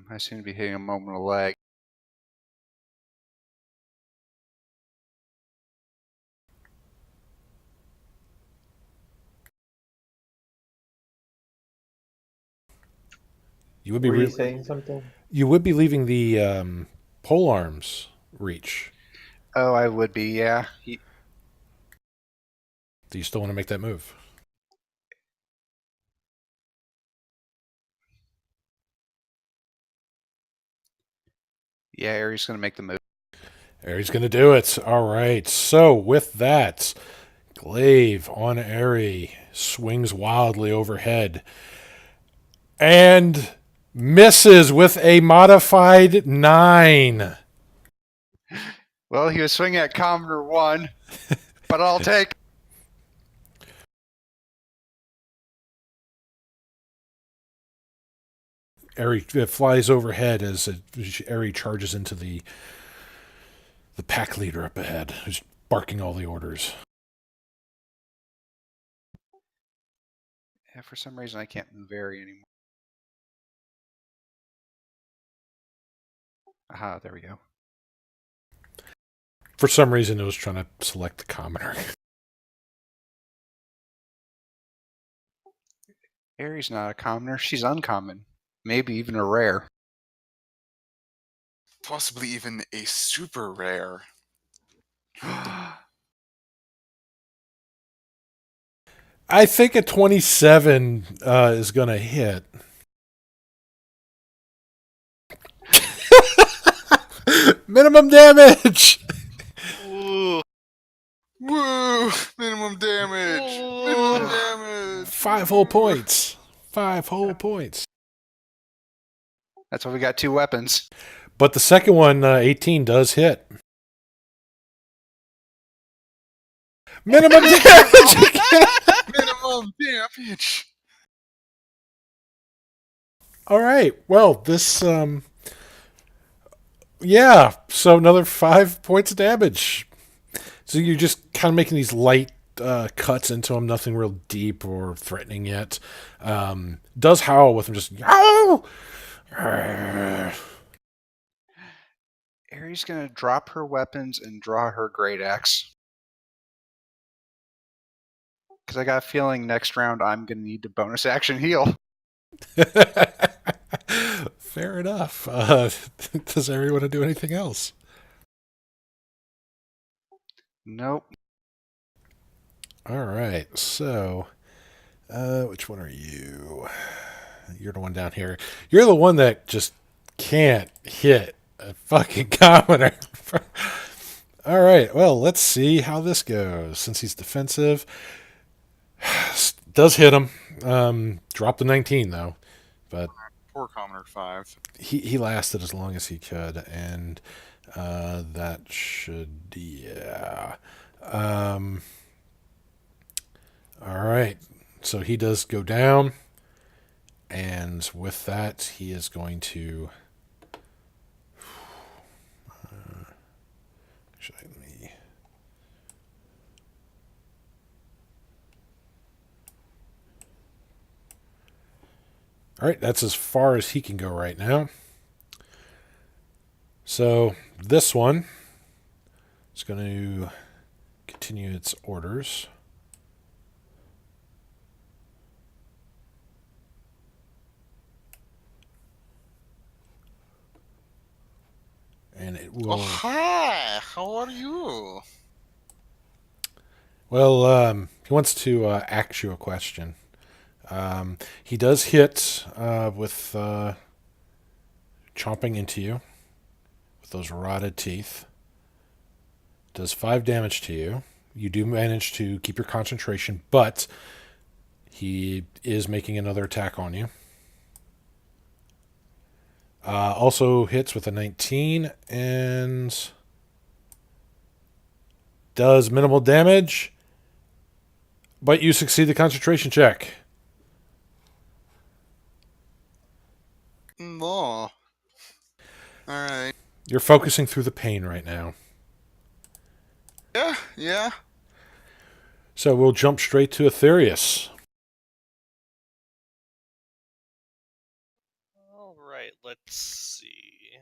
I seem to be hitting a moment of lag. You would be Were you saying something? you would be leaving the pole arms reach. Oh, I would be, yeah. Do you still want to make that move? Yeah, Ari's going to make the move. Ari's going to do it. All right. So with that, glaive on Ari swings wildly overhead and misses with a modified 9. Well, he was swinging at Commoner 1, but I'll take. Ari flies overhead as Ari charges into the pack leader up ahead, who's barking all the orders. Yeah, for some reason, I can't move Ari anymore. Aha, there we go. For some reason, it was trying to select the commoner. Ari's not a commoner. She's uncommon. Maybe even a rare. Possibly even a super rare. I think a 27 is going to hit. Minimum damage! Ooh. Woo! Minimum damage! Minimum damage! 5 whole points. 5 whole points. That's why we got 2 weapons. But the second one, 18, does hit. Minimum damage again! Minimum damage! All right. Well, this, yeah. So another 5 points of damage. So you're just kind of making these light cuts into him, nothing real deep or threatening yet. Does howl with him, just yow! Ari's going to drop her weapons and draw her great axe. Because I got a feeling next round I'm going to need to bonus action heal. Fair enough. Does everyone want to do anything else? Nope. All right. So, which one are you? You're the one down here. You're the one that just can't hit a fucking commoner. All right. Well, let's see how this goes. Since he's defensive, does hit him. Dropped the 19 though, but Poor Commoner 5. he lasted as long as he could, and that should yeah. All right. So he does go down, and with that, he is going to. Actually, let me. All right, that's as far as he can go right now. So this one is going to continue its orders. And it will. Oh, hi! How are you? Well, he wants to ask you a question. He does hit with chomping into you with those rotted teeth. Does 5 damage to you. You do manage to keep your concentration, but he is making another attack on you. Also hits with a 19 and does minimal damage, but you succeed the concentration check. No. Alright. You're focusing through the pain right now. Yeah. So we'll jump straight to Aetherius. All right, let's see.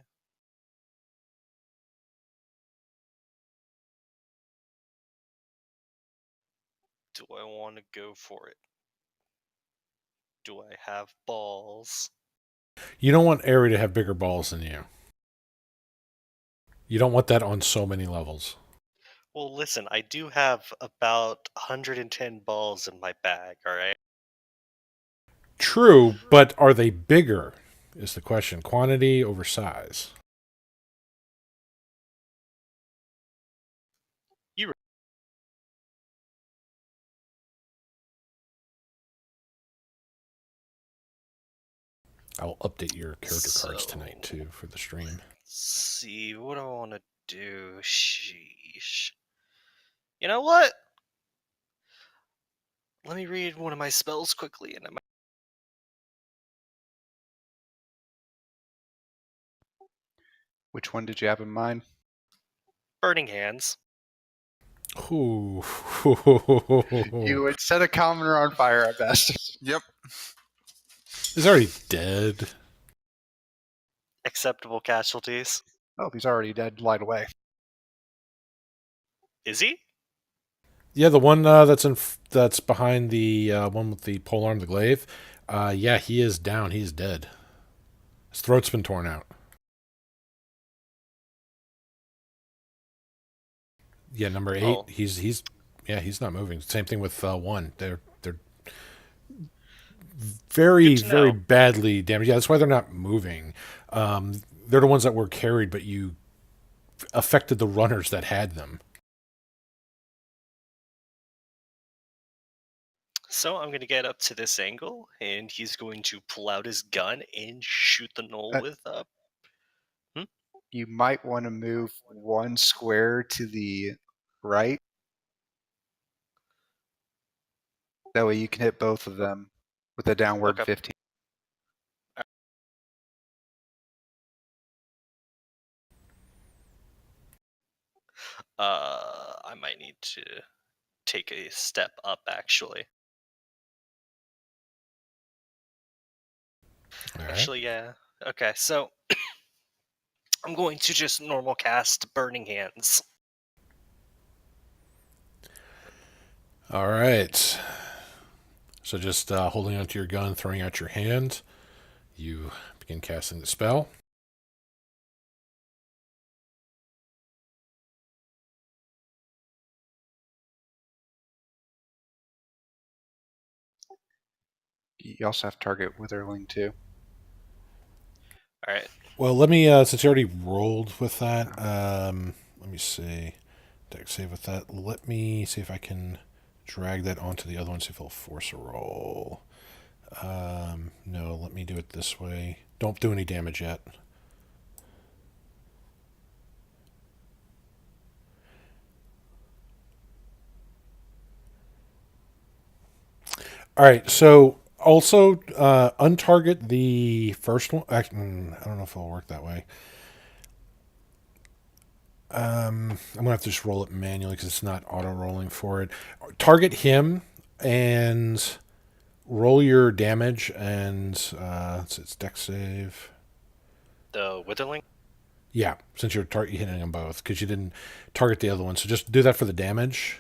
Do I want to go for it? Do I have balls? You don't want Aerie to have bigger balls than you. You don't want that on so many levels. Well, listen, I do have about 110 balls in my bag, alright? True, but are they bigger? Is the question. Quantity over size. I'll update your character cards tonight too for the stream. Let's see, what do I want to do? Sheesh. You know what? Let me read one of my spells quickly, and I might. Which one did you have in mind? Burning Hands. Ooh. You would set a commoner on fire at best. Yep. He's already dead. Acceptable casualties. Oh, he's already dead. Light away. Is he? Yeah, the one that's behind the one with the polearm, the glaive. Yeah, he is down. He's dead. His throat's been torn out. Yeah, number 8. Oh. He's not moving. Same thing with 1. They're very very badly damaged. Yeah, that's why they're not moving. They're the ones that were carried, but you affected the runners that had them. So I'm going to get up to this angle, and he's going to pull out his gun and shoot the knoll with You might want to move 1 square to the right. That way you can hit both of them with a downward Okay. 15. I might need to take a step up, actually. All right. Actually, yeah. Okay, so I'm going to just normal cast Burning Hands. All right. So just holding onto your gun, throwing out your hand, you Begin casting the spell. You also have target Witherling too. All right. Well, let me, since you already rolled with that, let me see. Dex save with that. Let me see if I can drag that onto the other one, see if it'll force a roll. No, let me do it this way. Don't do any damage yet. All right, so also untarget the first one. I don't know if it'll work that way. I'm gonna have to just roll it manually because it's not auto rolling for it. Target him and roll your damage, and it's dex save. The Witherling? Yeah, since you're hitting them both because you didn't target the other one, so just do that for the damage.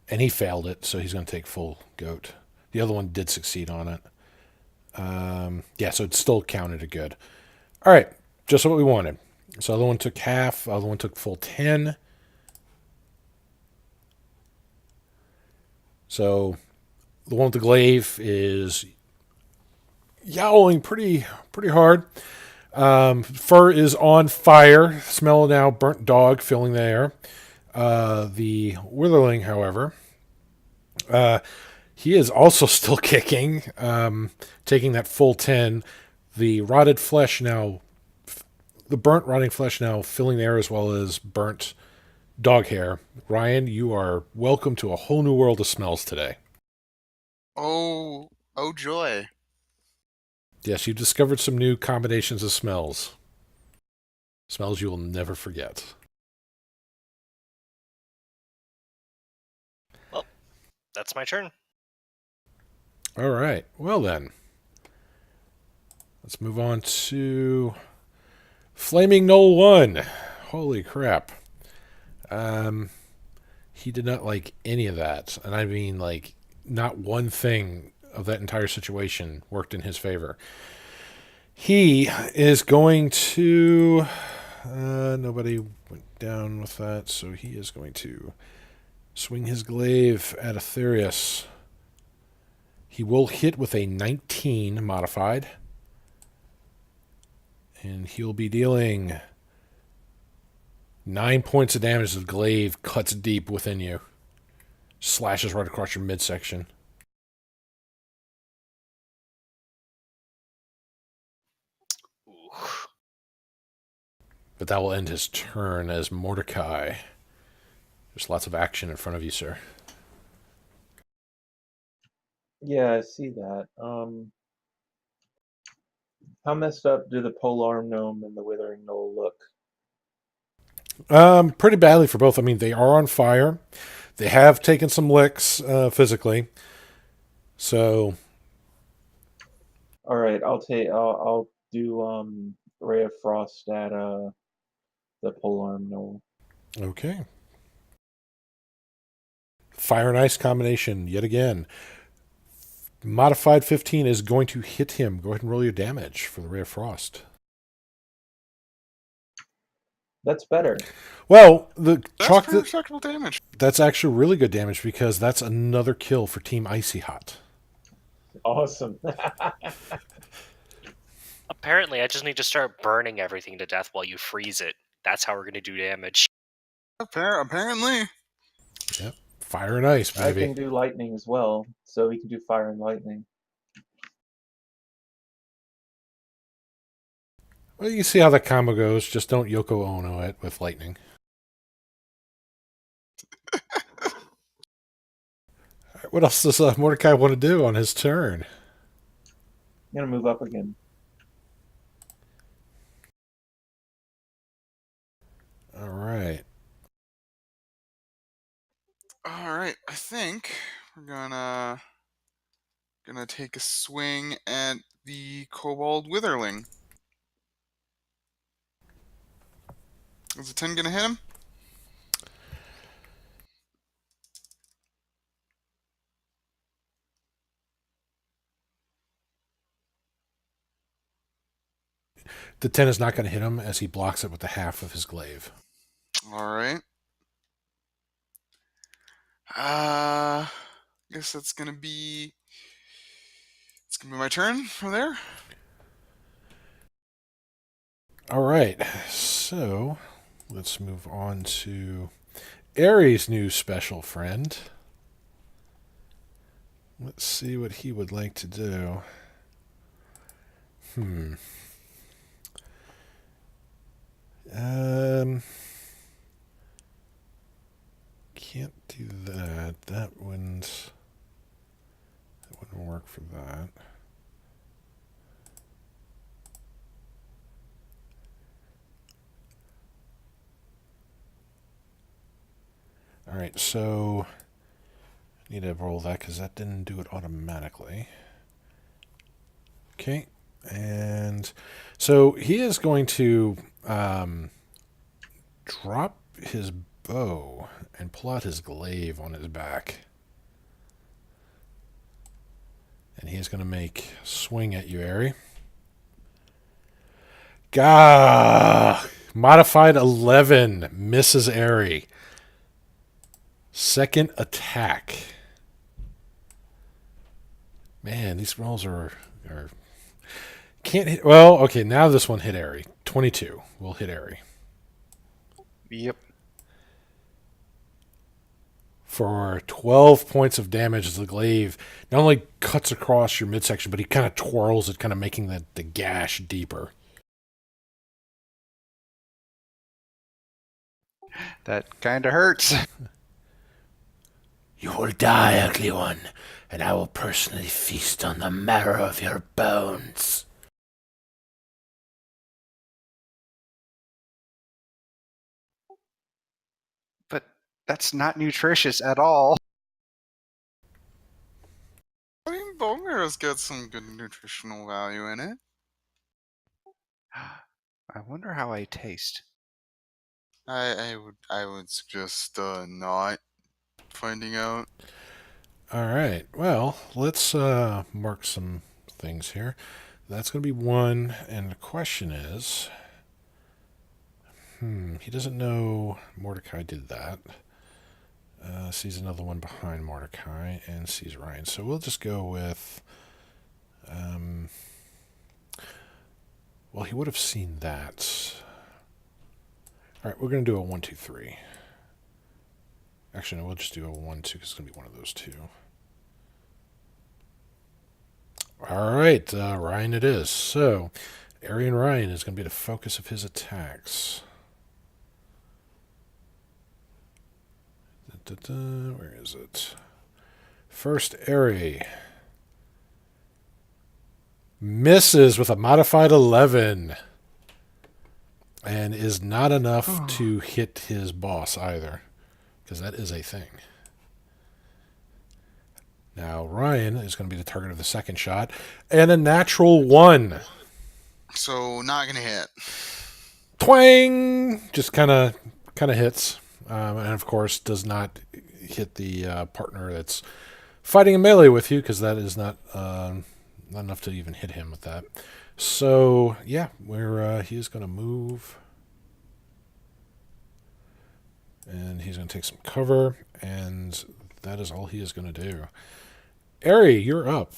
And he failed it, so he's going to take full goat. The other one did succeed on it. Yeah, so it still counted a good. All right, just what we wanted. So the other one took half. The other one took full 10. So the one with the glaive is yowling pretty hard. Fur is on fire. Smell now burnt dog filling the air. The Witherling, however, he is also still kicking, taking that full 10. The rotted flesh now, the burnt rotting flesh now filling the air as well as burnt dog hair. Ryan, you are welcome to a whole new world of smells today. Oh joy. Yes, you've discovered some new combinations of smells. Smells you will never forget. Well, that's my turn. All right. Well, then. Let's move on to Flaming Knoll 1. Holy crap. He did not like any of that. And I mean, like, not one thing of that entire situation worked in his favor. He is going to. Nobody went down with that, so he is going to swing his glaive at Aetherius. He will hit with a 19 modified. And he'll be dealing 9 points of damage as the glaive cuts deep within you. Slashes right across your midsection. Ooh. But that will end his turn as Mordecai. There's lots of action in front of you, sir. Yeah, I see that. How messed up do the polearm gnome and the withering knoll look? Pretty badly for both. I mean, they are on fire. They have taken some licks physically. So, All right, I'll do ray of frost at the polearm knoll. okay. Fire and ice combination yet again. Modified 15 is going to hit him. Go ahead and roll your damage for the Ray of Frost. That's better. Well, the That's chalk pretty respectable damage. that's actually really good damage because that's another kill for Team Icy Hot. Awesome. Apparently, I just need to start burning everything to death while you freeze it. That's how we're going to do damage. Apparently. Yep. Fire and ice, I baby. can do lightning as well, so we can do fire and lightning. Well, you see how that combo goes. Just don't Yoko Ono it with lightning. All right, what else does Mordecai want to do on his turn? I'm gonna move up again. All right. All right, I think we're gonna take a swing at the Kobold Witherling. Is a 10 gonna hit him? The 10 is not going to hit him as he blocks it with the half of his glaive. All right. Guess that's gonna be. It's gonna be my turn from there. All right, so let's move on to Ares' new special friend. Let's see what he would like to do. Can't do that. That wouldn't work for that. All right, so I need to roll that because that didn't do it automatically. Okay, and so he is going to drop his bow and pull out his glaive on his back. And he's going to make a swing at you, Ari. Gah! Modified 11 misses Ari. Second attack. Man, these rolls are can't hit. Well, okay, now this one hit Ari. 22 will hit Ari. Yep. For 12 points of damage as the glaive not only cuts across your midsection, but he kind of twirls it, kind of making the gash deeper. That kind of hurts. You will die, ugly one, and I will personally feast on the marrow of your bones. But that's not nutritious at all. I mean, bone marrow's got some good nutritional value in it. I wonder how I taste. I would suggest not finding out. All right. Well, let's mark some things here. That's going to be 1, and the question is, he doesn't know Mordecai did that. Sees another one behind Mordecai and sees Ryan. So we'll just go with, well, he would have seen that. All right, we're going to do a 1, 2, 3. Actually, no, we'll just do a 1, 2, because it's going to be one of those two. All right, Ryan it is. So, Arian Ryan is going to be the focus of his attacks. Where is it? First, Ari misses with a modified 11 and is not enough to hit his boss either, because that is a thing. Now, Ryan is going to be the target of the second shot, and a natural 1. So not gonna hit. Twang! Just kind of hits. And of course, does not hit the partner that's fighting a melee with you, because that is not enough to even hit him with that. So, yeah, he is going to move. And he's going to take some cover, and that is all he is going to do. Ari, you're up.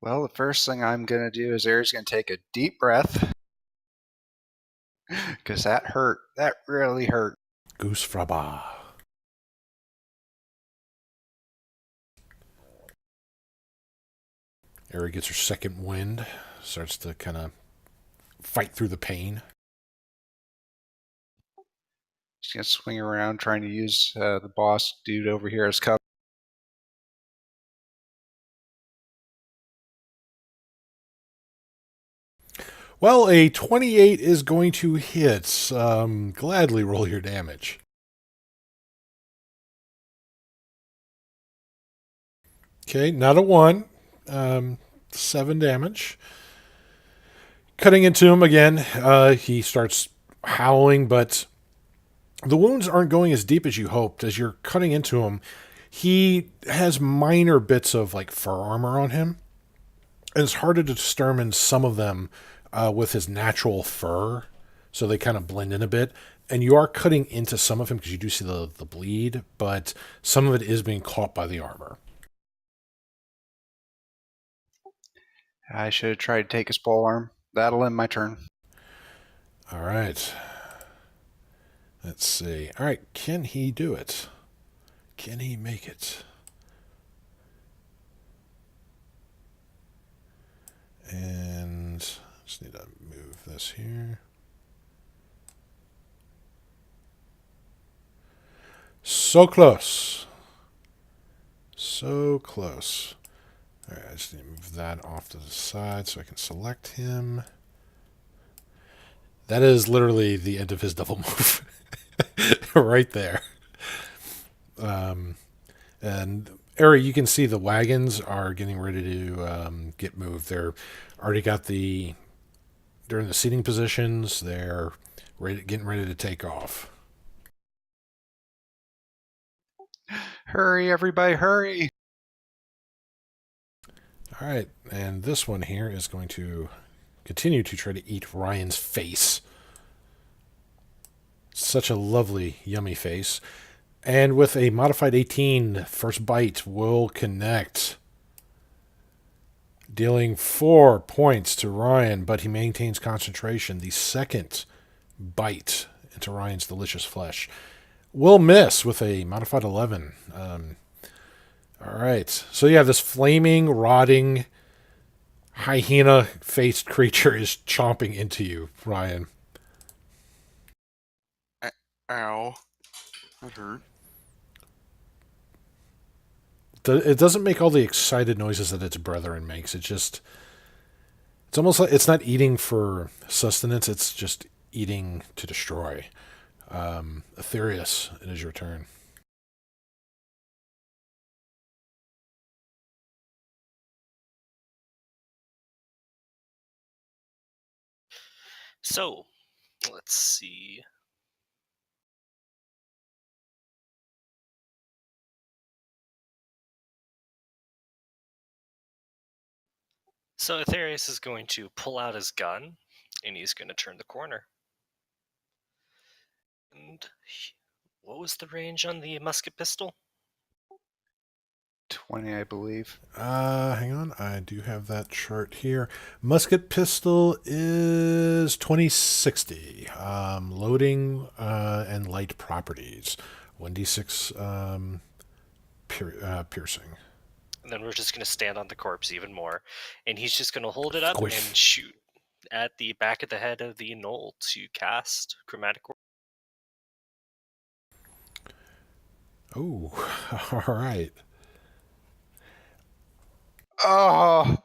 Well, the first thing I'm going to do is Aries going to take a deep breath. Because that hurt. That really hurt. Goose Fraba. Ari gets her second wind, starts to kind of fight through the pain. She's going to swing around trying to use the boss dude over here as cover. Well, a 28 is going to hit. Gladly roll your damage. Okay, not a 1. 7 damage. Cutting into him again. He starts howling, but the wounds aren't going as deep as you hoped. As you're cutting into him, he has minor bits of like fur armor on him. and it's hard to determine some of them with his natural fur, so they kind of blend in a bit. And you are cutting into some of him because you do see the bleed, but some of it is being caught by the armor. I should have tried to take his polearm. That'll end my turn. All right. Let's see. All right, can he do it? Can he make it? And just need to move this here. So close. So close. All right, I just need to move that off to the side so I can select him. That is literally the end of his double move. Right there. And Ari, you can see the wagons are getting ready to get moved. They're already got they're in the seating positions. They're getting ready to take off. Hurry, everybody, hurry! All right, and this one here is going to continue to try to eat Ryan's face. Such a lovely, yummy face. And with a modified 18, first bite will connect, dealing 4 points to Ryan, but he maintains concentration. The second bite into Ryan's delicious flesh will miss with a modified 11. All right. So yeah, this flaming, rotting, hyena-faced creature is chomping into you, Ryan. Ow. That hurt. It doesn't make all the excited noises that its brethren makes. It's almost like it's not eating for sustenance. It's just eating to destroy. Aetherius, it is your turn. So, let's see. So Aetherius is going to pull out his gun, and he's going to turn the corner. And what was the range on the musket pistol? 20, I believe. Hang on. I do have that chart here. Musket pistol is 2060. Loading and light properties. 1d6 piercing. And then we're just going to stand on the corpse even more. And he's just going to hold it up Squish. and shoot at the back of the head of the gnoll to cast Chromatic Orb. Oh, all right. Oh!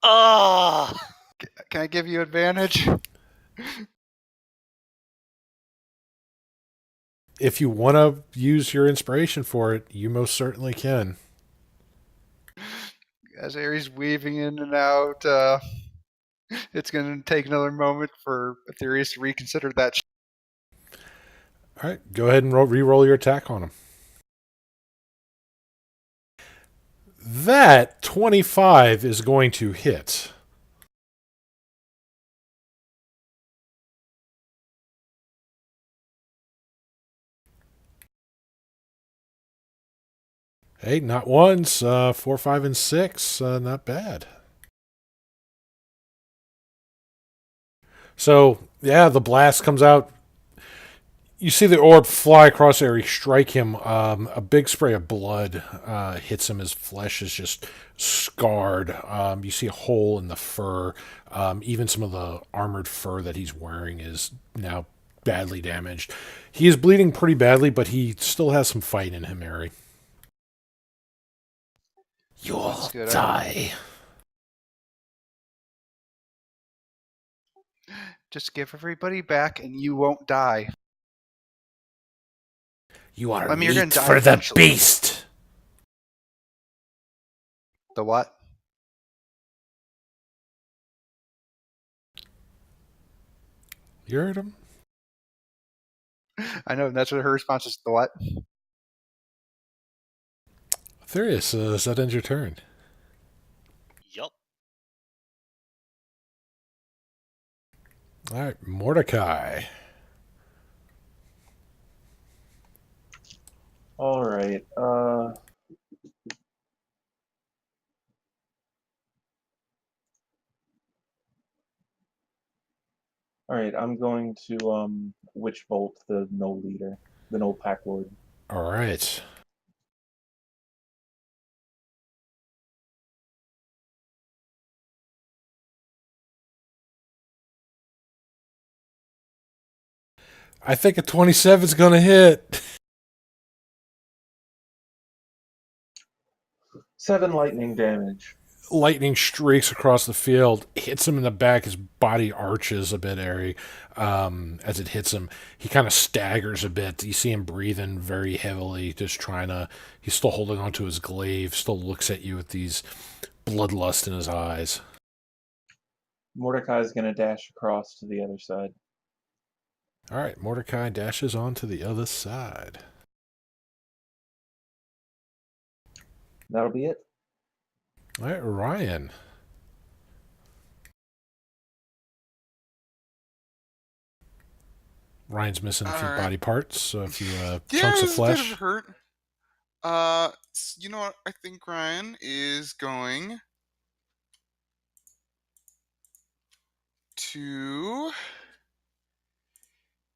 Ah! Can I give you advantage? If you want to use your inspiration for it, you most certainly can. As Ares weaving in and out, it's going to take another moment for Aetherius to reconsider that. All right, go ahead and re-roll your attack on him. That 25 is going to hit. Hey, not once. 4, 5, and 6. Not bad. So, yeah, the blast comes out. You see the orb fly across the area, strike him. A big spray of blood hits him. His flesh is just scarred. You see a hole in the fur. Even some of the armored fur that he's wearing is now badly damaged. He is bleeding pretty badly, but he still has some fight in him, Ari. You'll good. die. Just give everybody back and you won't die. You are I mean, you're gonna meat die for the eventually. beast. The what? You heard him? I know, that's what her response is. The what? Aetherius, does that end your turn? Yup. All right, Mordecai. All right. All right. I'm going to witch bolt the Knoll leader, the Knoll pack lord. All right. I think a 27 is going to hit. 7 lightning damage. Lightning streaks across the field, hits him in the back. His body arches a bit, Ari, as it hits him. He kind of staggers a bit. You see him breathing very heavily, just trying to. He's still holding onto his glaive, still looks at you with these bloodlust in his eyes. Mordecai's going to dash across to the other side. All right, Mordecai dashes on to the other side. That'll be it. All right, Ryan. Ryan's missing a few All right. body parts, a few Yeah, chunks of it's a bit of flesh. a hurt. You know what? I think Ryan is going to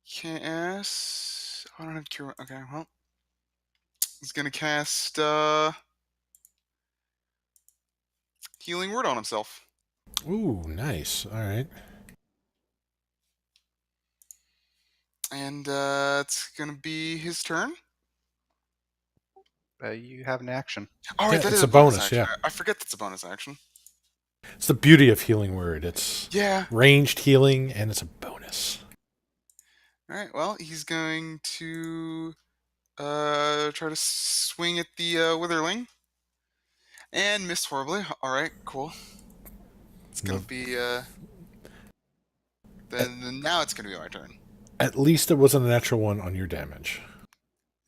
cast. I don't have cure. Okay, well, he's gonna cast healing word on himself. Ooh, nice. All right. And it's gonna be his turn. You have an action. All right, Yeah, that it's is a a bonus bonus, action. yeah. I forget that's a bonus action. It's the beauty of Healing Word. It's Yeah. ranged healing, and it's a bonus. All right. Well, he's going to try to swing at the Witherling and miss horribly. All right, cool. It's gonna No- be then now it's gonna be my turn. At least it wasn't a natural one on your damage.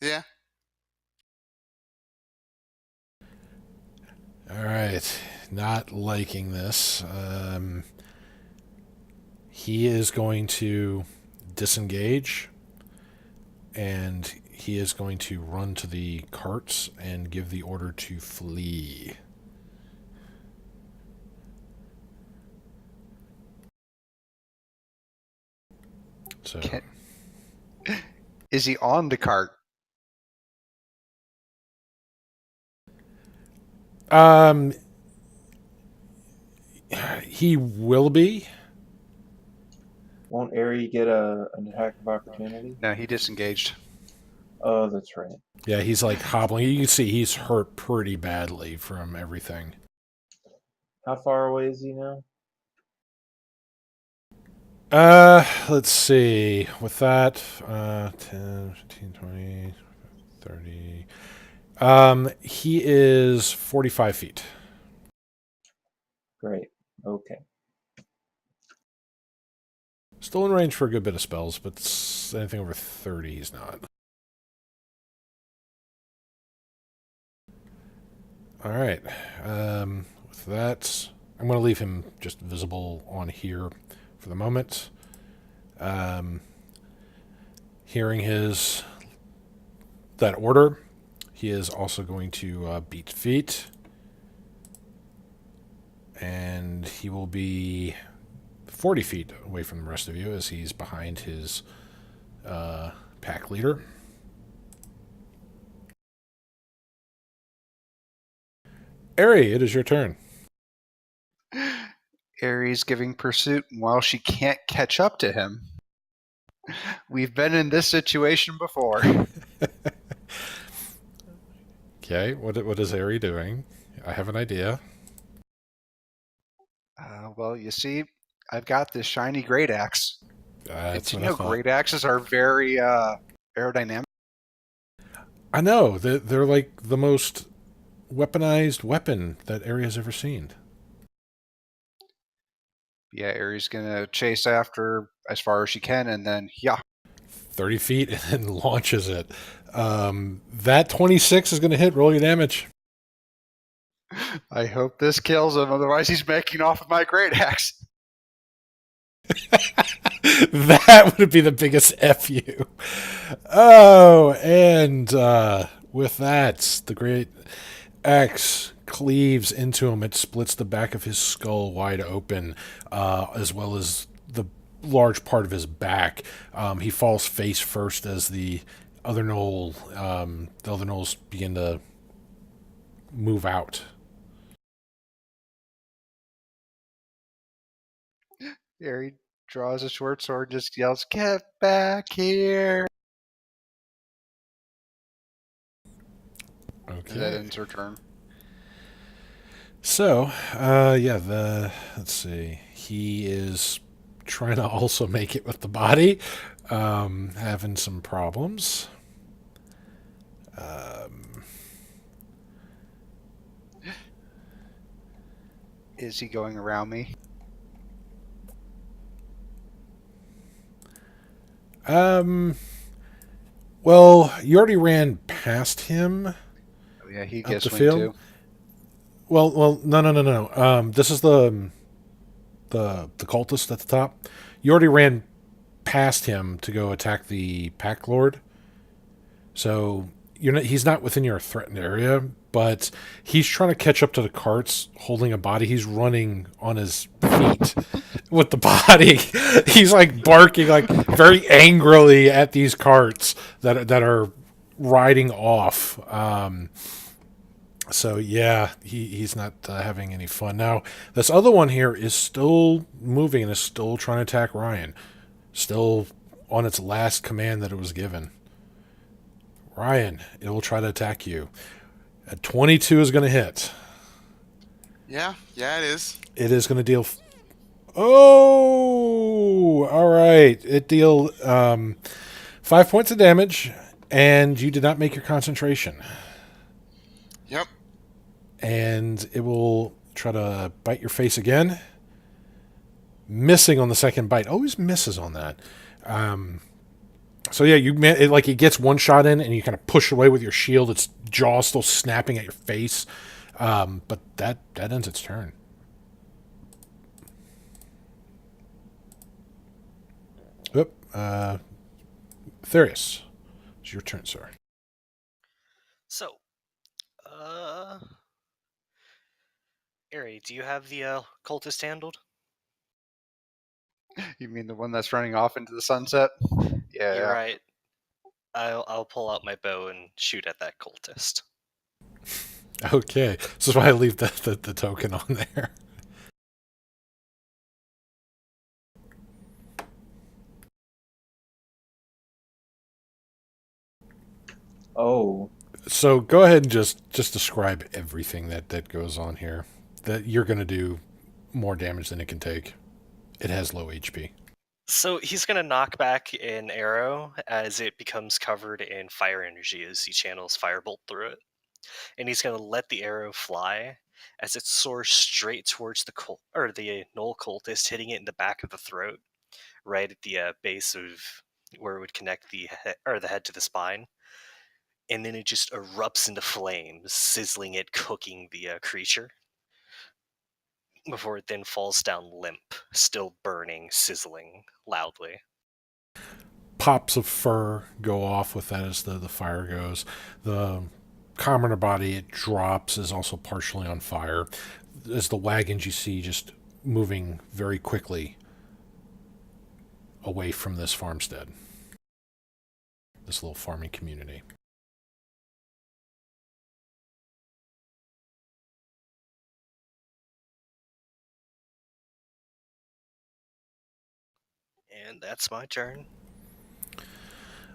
Yeah. All right. Not liking this. He is going to disengage, and he is going to run to the carts and give the order to flee. So, Is he on the cart? he will be. Won't Aerie get an attack of opportunity? No, he disengaged. Oh, that's right. Yeah, he's like hobbling. You can see he's hurt pretty badly from everything. How far away is he now? Let's see. With that, 10, 15, 20, 30. He is 45 feet. Great. Okay. Still in range for a good bit of spells, but anything over 30 he's not. All right. With that, I'm going to leave him just visible on here for the moment. Hearing that order, he is also going to beat feet, and he will be 40 feet away from the rest of you as he's behind his pack leader. Aerie, it is your turn. Ares giving pursuit while she can't catch up to him. We've been in this situation before. Okay, what is Aerie doing? I have an idea. Well, you see, I've got this shiny great axe. That's You what I know, thought. great axes are very aerodynamic. I know. They're like the most weaponized weapon that Aerie has ever seen. Yeah, Ares gonna chase after as far as she can, and then 30 feet and then launches it. That 26 is going to hit. Roll your damage. I hope this kills him. Otherwise, he's making off with my great axe. That would be the biggest FU. Oh, and with that, the great axe cleaves into him. It splits the back of his skull wide open, as well as the large part of his back. He falls face first as the other gnolls begin to move out. Harry draws a short sword and just yells, "Get back here!" And that Okay. ends her turn. So, let's see. He is trying to also make it with the body, having some problems. Is he going around me? Well, you already ran past him Oh yeah, he up gets the swing field. too. Well, no. This is the cultist at the top. You already ran past him to go attack the Pack Lord. So he's not within your threatened area, but he's trying to catch up to the carts holding a body. He's running on his feet with the body. He's like barking like very angrily at these carts that are riding off. So yeah, he's not having any fun. Now, this other one here is still moving and is still trying to attack Ryan. Still on its last command that it was given. Ryan, it will try to attack you. A 22 is going to hit. Yeah, it is. It is going to deal... Oh! All right. It deal 5 points of damage, and you did not make your concentration. Yep. And it will try to bite your face again. Missing on the second bite. Always misses on that. So yeah, it gets one shot in, and you kind of push away with your shield. Its jaw still snapping at your face, but that ends its turn. Oop, Therius, it's your turn, sir. So, Ari, do you have the cultist handled? You mean the one that's running off into the sunset? Yeah. You're right. I'll pull out my bow and shoot at that cultist. Okay, this is why I leave the token on there. Oh, So go ahead and just describe everything that goes on here. That you're going to do more damage than it can take. It has low HP. So he's gonna knock back an arrow as it becomes covered in fire energy as he channels firebolt through it, and he's gonna let the arrow fly as it soars straight towards the Knoll cultist, hitting it in the back of the throat, right at the base of where it would connect the head to the spine, and then it just erupts into flames, sizzling it, cooking the creature. Before it then falls down limp, still burning, sizzling loudly. Pops of fur go off with that as the fire goes. The commoner body, it drops, is also partially on fire. As the wagons you see just moving very quickly away from this farmstead, this little farming community. And that's my turn.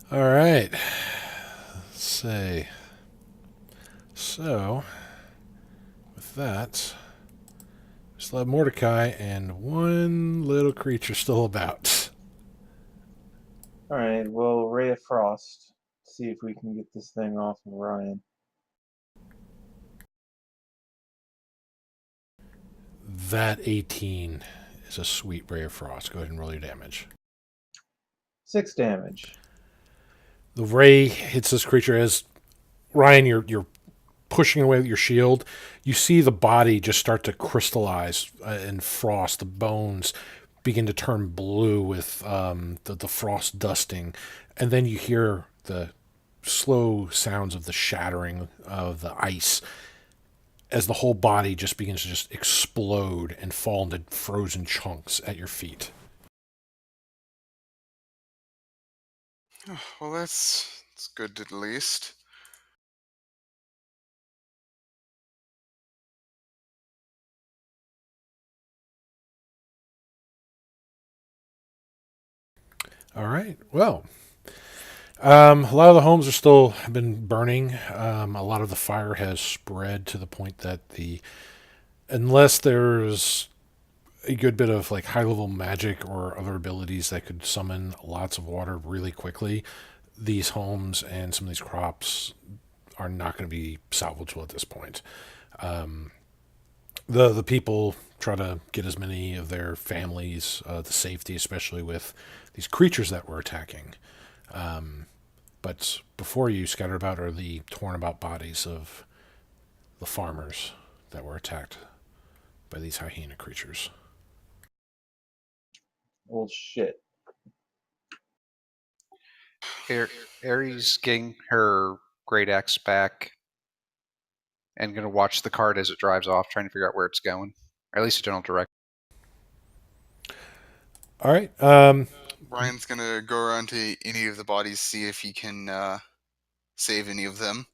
All right. Let's see. So, with that, we still have Mordecai and one little creature still about. alright, well, Ray of Frost. See if we can get this thing off of Ryan. That 18 is a sweet Ray of Frost. Go ahead and roll your damage. 6 damage. The ray hits this creature as Ryan, you're pushing away with your shield. You see the body just start to crystallize and frost. The bones begin to turn blue with the frost dusting, and then you hear the slow sounds of the shattering of the ice as the whole body just begins to just explode and fall into frozen chunks at your feet. Well, that's good at least. All right. Well, a lot of the homes are still been burning. A lot of the fire has spread to the point that unless there's a good bit of like high level magic or other abilities that could summon lots of water really quickly, these homes and some of these crops are not going to be salvageable at this point. The people try to get as many of their families to safety, especially with these creatures that were attacking. But before you, scattered about, are the torn about bodies of the farmers that were attacked by these hyena creatures. Well, shit. Aries getting her great axe back and going to watch the cart as it drives off, trying to figure out where it's going, or at least a general direction. All right. Ryan's gonna go around to any of the bodies, see if he can save any of them.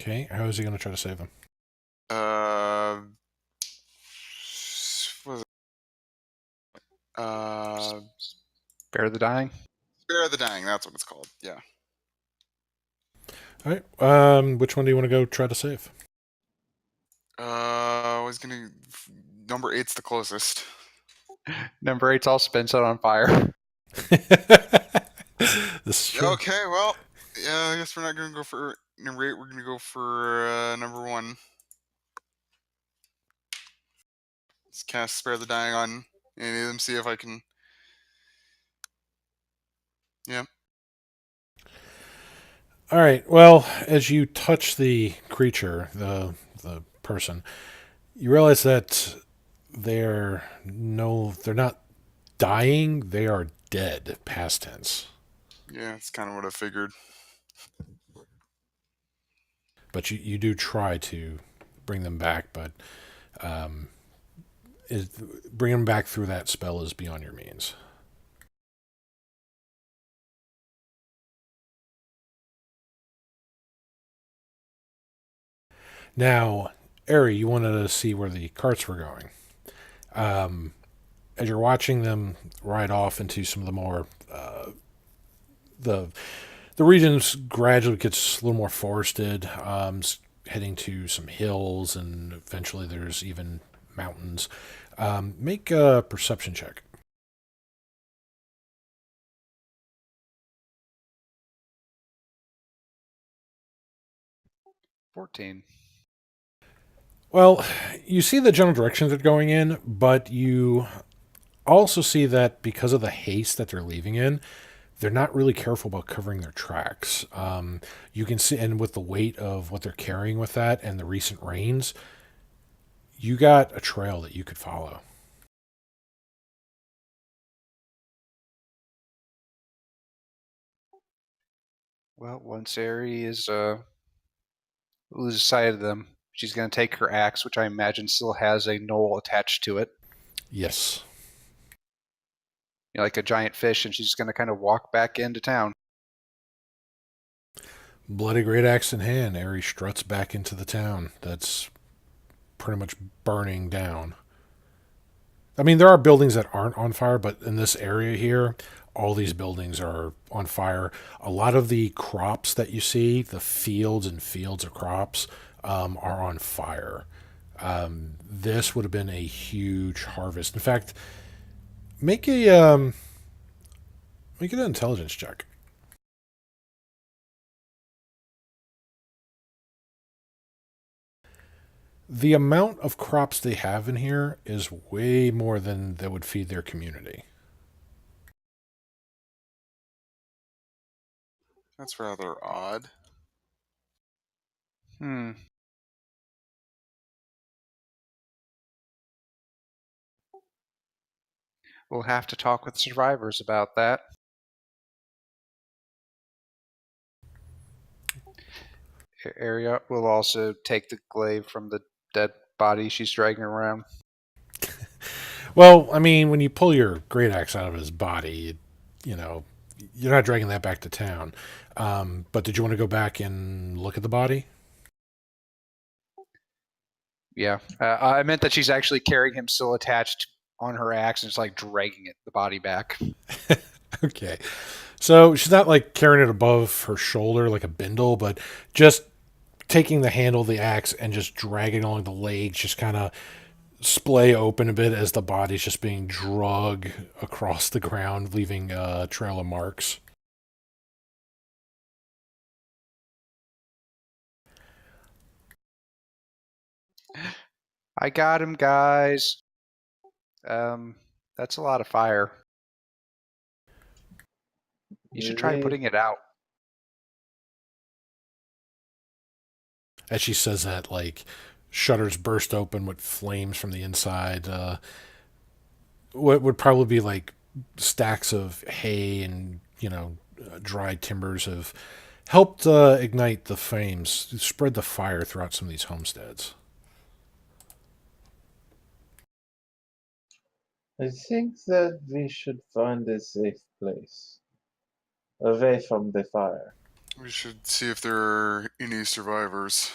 Okay. How is he going to try to save them? What was it? Spare the dying. Spare the Dying. That's what it's called. Yeah. All right. Which one do you want to go try to save? I was gonna. Number 8's the closest. Number 8's all spent out on fire. This is true. Okay, well, yeah, I guess we're not gonna go for number 8. We're gonna go for number 1. Let's cast Spare the Dying on any of them. See if I can. Yeah. All right. Well, as you touch the creature, the person, you realize that they're not dying. They are dead. Past tense. Yeah, it's kind of what I figured. But you do try to bring them back, but bringing them back through that spell is beyond your means. Now, Ari, you wanted to see where the carts were going. As you're watching them ride off into some of the more the regions gradually gets a little more forested, heading to some hills, and eventually there's even mountains. Make a perception check. $14. Well, you see the general direction they're going in, but you also see that because of the haste that they're leaving in, they're not really careful about covering their tracks. You can see, and with the weight of what they're carrying with that and the recent rains, you got a trail that you could follow. Well, once Aries loses sight of them, she's going to take her axe, which I imagine still has a knoll attached to it, Yes. like a giant fish, and she's just going to kind of walk back into town. Bloody great axe in hand, Ares struts back into the town that's pretty much burning down. I mean, there are buildings that aren't on fire, but in this area here, all these buildings are on fire. A lot of the crops that you see, the fields and fields of crops, are on fire. This would have been a huge harvest. In fact, make an intelligence check. The amount of crops they have in here is way more than that would feed their community. That's rather odd. We'll have to talk with survivors about that. Area will also take the glaive from the dead body she's dragging around. Well, I mean, when you pull your great axe out of his body, you know, you're not dragging that back to town. But did you want to go back and look at the body? Yeah, I meant that she's actually carrying him still attached on her axe and just like dragging the body back. Okay. So she's not like carrying it above her shoulder like a bindle, but just taking the handle of the axe and just dragging along the legs, just kind of splay open a bit as the body's just being dragged across the ground, leaving a trail of marks. I got him, guys. That's a lot of fire. You should try Viv, putting it out. As she says that, like, shutters burst open with flames from the inside. What would probably be like stacks of hay and, dried timbers have helped ignite the flames, spread the fire throughout some of these homesteads. I think that we should find a safe place, away from the fire. We should see if there are any survivors.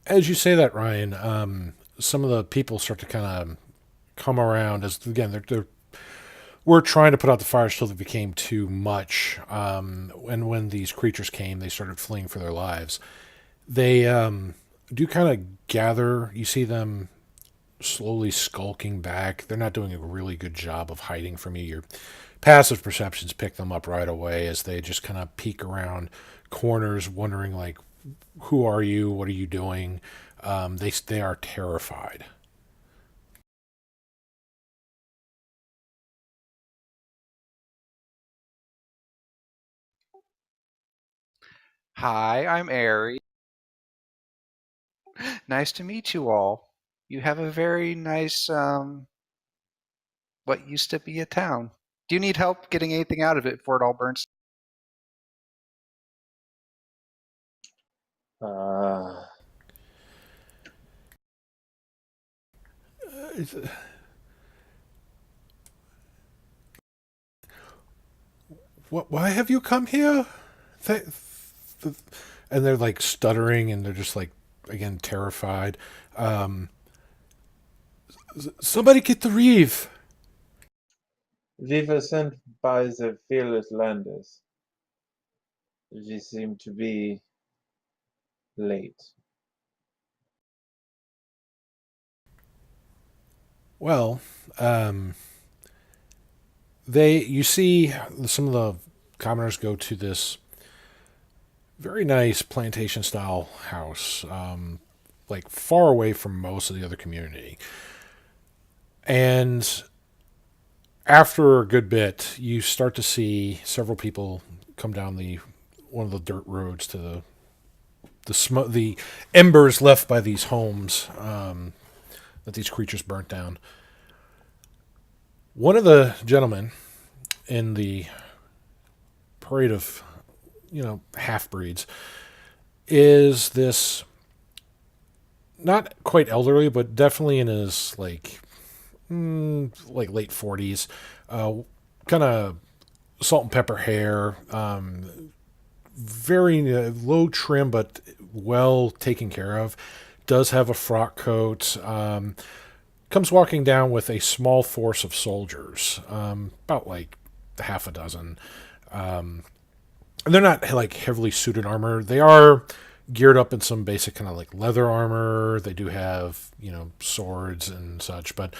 As you say that, Ryan, some of the people start to kind of come around as, again, they're we're trying to put out the fires till they became too much. And when these creatures came, they started fleeing for their lives. They do kind of gather. You see them slowly skulking back. They're not doing a really good job of hiding from you. Your passive perceptions pick them up right away as they just kind of peek around corners, wondering like, "Who are you? What are you doing?" They are terrified. Hi, I'm Ari. Nice to meet you all. You have a very nice, what used to be a town. Do you need help getting anything out of it before it all burns? Ah, What? Why have you come here? Th- and they're like stuttering and they're just like, again, terrified. Um, Somebody get the reeve. we were sent by the fearless landers. We seem to be late. Well, um, you see some of the commoners go to this very nice plantation style house, like far away from most of the other community. And after a good bit, you start to see several people come down the one of the dirt roads to the embers left by these homes that these creatures burnt down. One of the gentlemen in the parade of half breeds is this not quite elderly, but definitely in his like late 40s, kind of salt and pepper hair, very low trim but well taken care of. Does have a frock coat. Comes walking down with a small force of soldiers, about like half a dozen. And they're not like heavily suited armor. They are geared up in some basic kind of like leather armor. They do have swords and such, but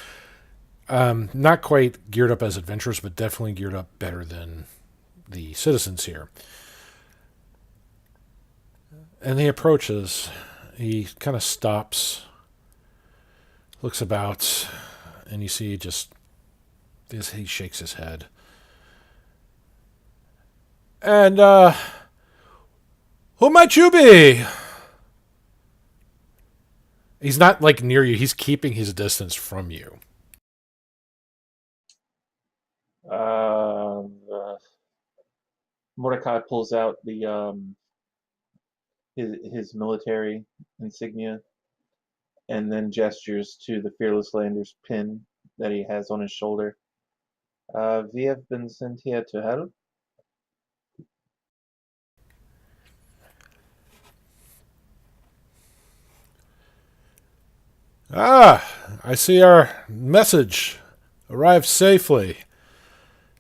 not quite geared up as adventurers, but definitely geared up better than the citizens here. And he approaches. He kind of stops, looks about, and you see he shakes his head. And, who might you be? He's not like near you. He's keeping his distance from you. Uh, Mordecai pulls out the his military insignia and then gestures to the Fearless Lander's pin that he has on his shoulder. We have been sent here to help. Ah, I see our message arrived safely.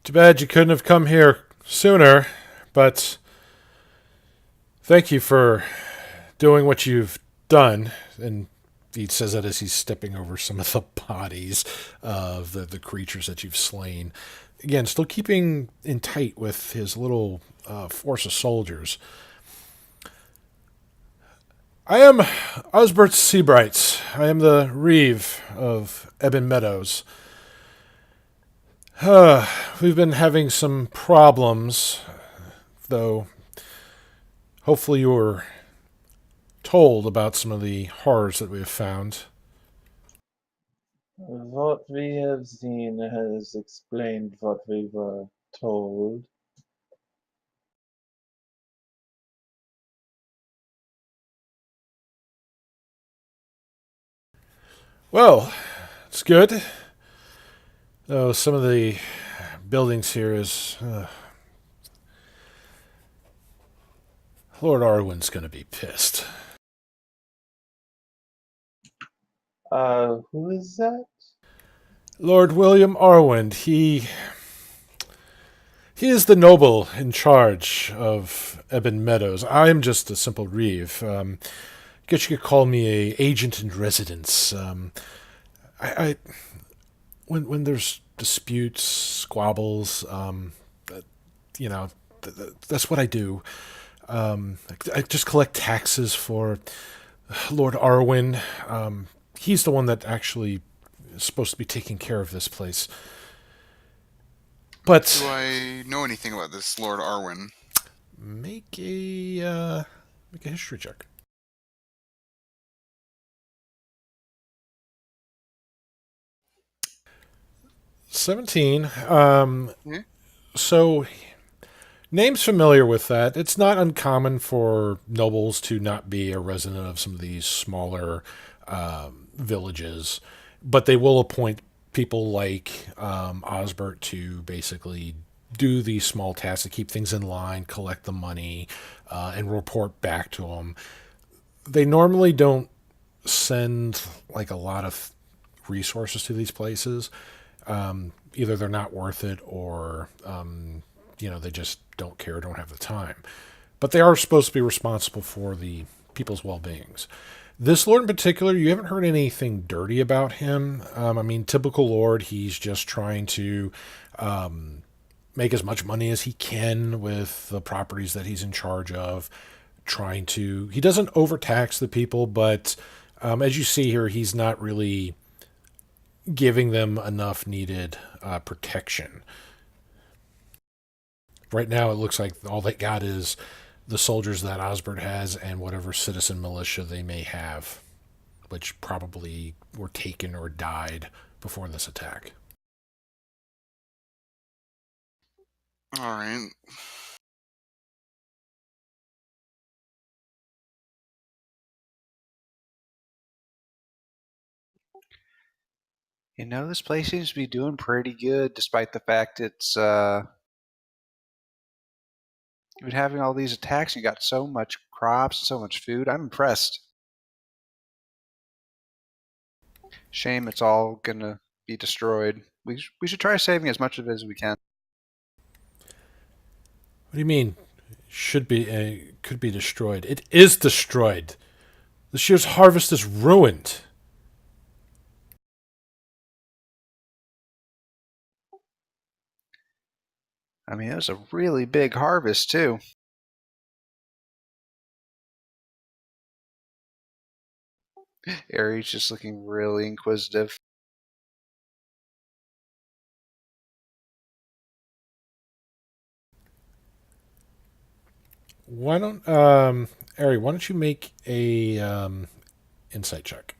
Too bad you couldn't have come here sooner, but thank you for doing what you've done. And he says that as he's stepping over some of the bodies of the creatures that you've slain. Again, still keeping in tight with his little force of soldiers. I am Osbert Seabright. I am the Reeve of Ebon Meadows. We've been having some problems, though hopefully you were told about some of the horrors that we have found. What we have seen has explained what we were told. Well, it's good. Though some of the buildings here is... Lord Arwen's going to be pissed. Who is that? Lord William Arwen, he is the noble in charge of Ebon Meadows. I am just a simple reeve. Guess you could call me a agent in residence. I when there's disputes, squabbles, that's what I do. I just collect taxes for Lord Arwen. He's the one that actually is supposed to be taking care of this place. But Do I know anything about this Lord Arwen? make a history check. 17. Yeah. So, name's familiar with that. It's not uncommon for nobles to not be a resident of some of these smaller villages, but they will appoint people like Osbert to basically do these small tasks to keep things in line, collect the money, and report back to them. They normally don't send like a lot of resources to these places. Either they're not worth it or they just don't care, don't have the time. But they are supposed to be responsible for the people's well-beings. This lord in particular, you haven't heard anything dirty about him. Typical lord, he's just trying to make as much money as he can with the properties that he's in charge of. He doesn't overtax the people, but as you see here, he's not really giving them enough needed protection. Right now, it looks like all they got is the soldiers that Osbert has and whatever citizen militia they may have, which probably were taken or died before this attack. All right. This place seems to be doing pretty good, despite the fact it's you've been having all these attacks. You got so much crops and so much food. I'm impressed. Shame it's all gonna be destroyed. We should try saving as much of it as we can. What do you mean? Could be destroyed. It is destroyed. This year's harvest is ruined. It was a really big harvest too. Aries just looking really inquisitive. Why don't Ari? Why don't you make a insight check?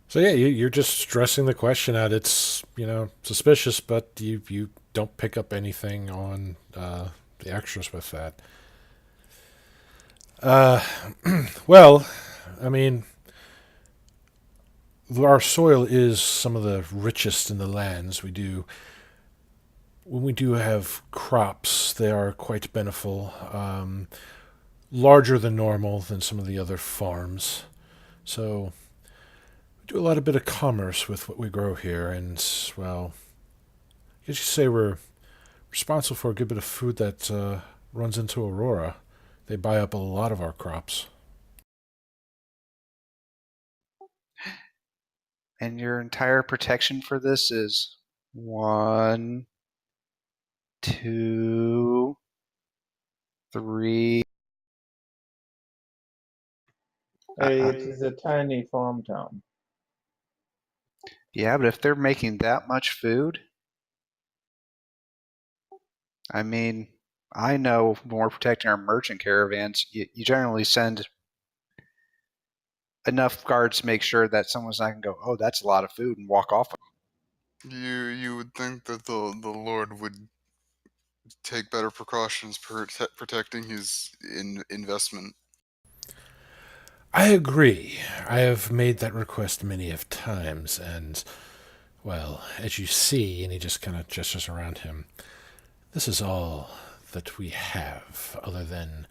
So yeah, you're just stressing the question out. It's suspicious, but you don't pick up anything on the extras with that. Uh, well, I mean, our soil is some of the richest in the lands. When we do have crops, they are quite beneficial, larger than normal than some of the other farms. So we do a lot of bit of commerce with what we grow here, and well, I guess you say we're responsible for a good bit of food that runs into Aurora. They buy up a lot of our crops. And your entire protection for this is 1, 2, 3. Hey, it is a tiny farm town. Yeah, but if they're making that much food, I mean, I know when we're protecting our merchant caravans, you generally send enough guards to make sure that someone's not going to go, oh, that's a lot of food, and walk off. You would think that the Lord would take better precautions protecting his investment. I agree. I have made that request many of times, and, well, as you see, and he just kind of gestures around him, this is all that we have, other than,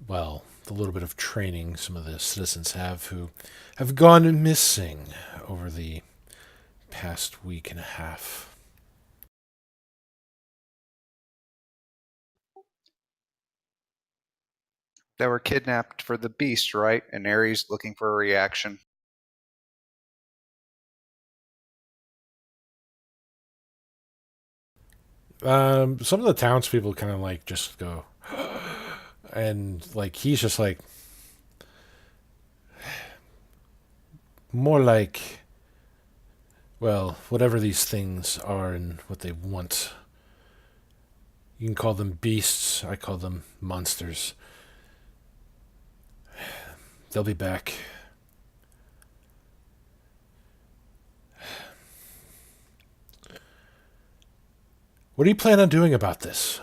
well, the little bit of training some of the citizens have who have gone missing over the past week and a half. That were kidnapped for the beast, right? And Ares looking for a reaction. Some of the townspeople kind of like just go, and like he's just like, more like, well, whatever these things are and what they want. You can call them beasts. I call them monsters. They'll be back. What do you plan on doing about this?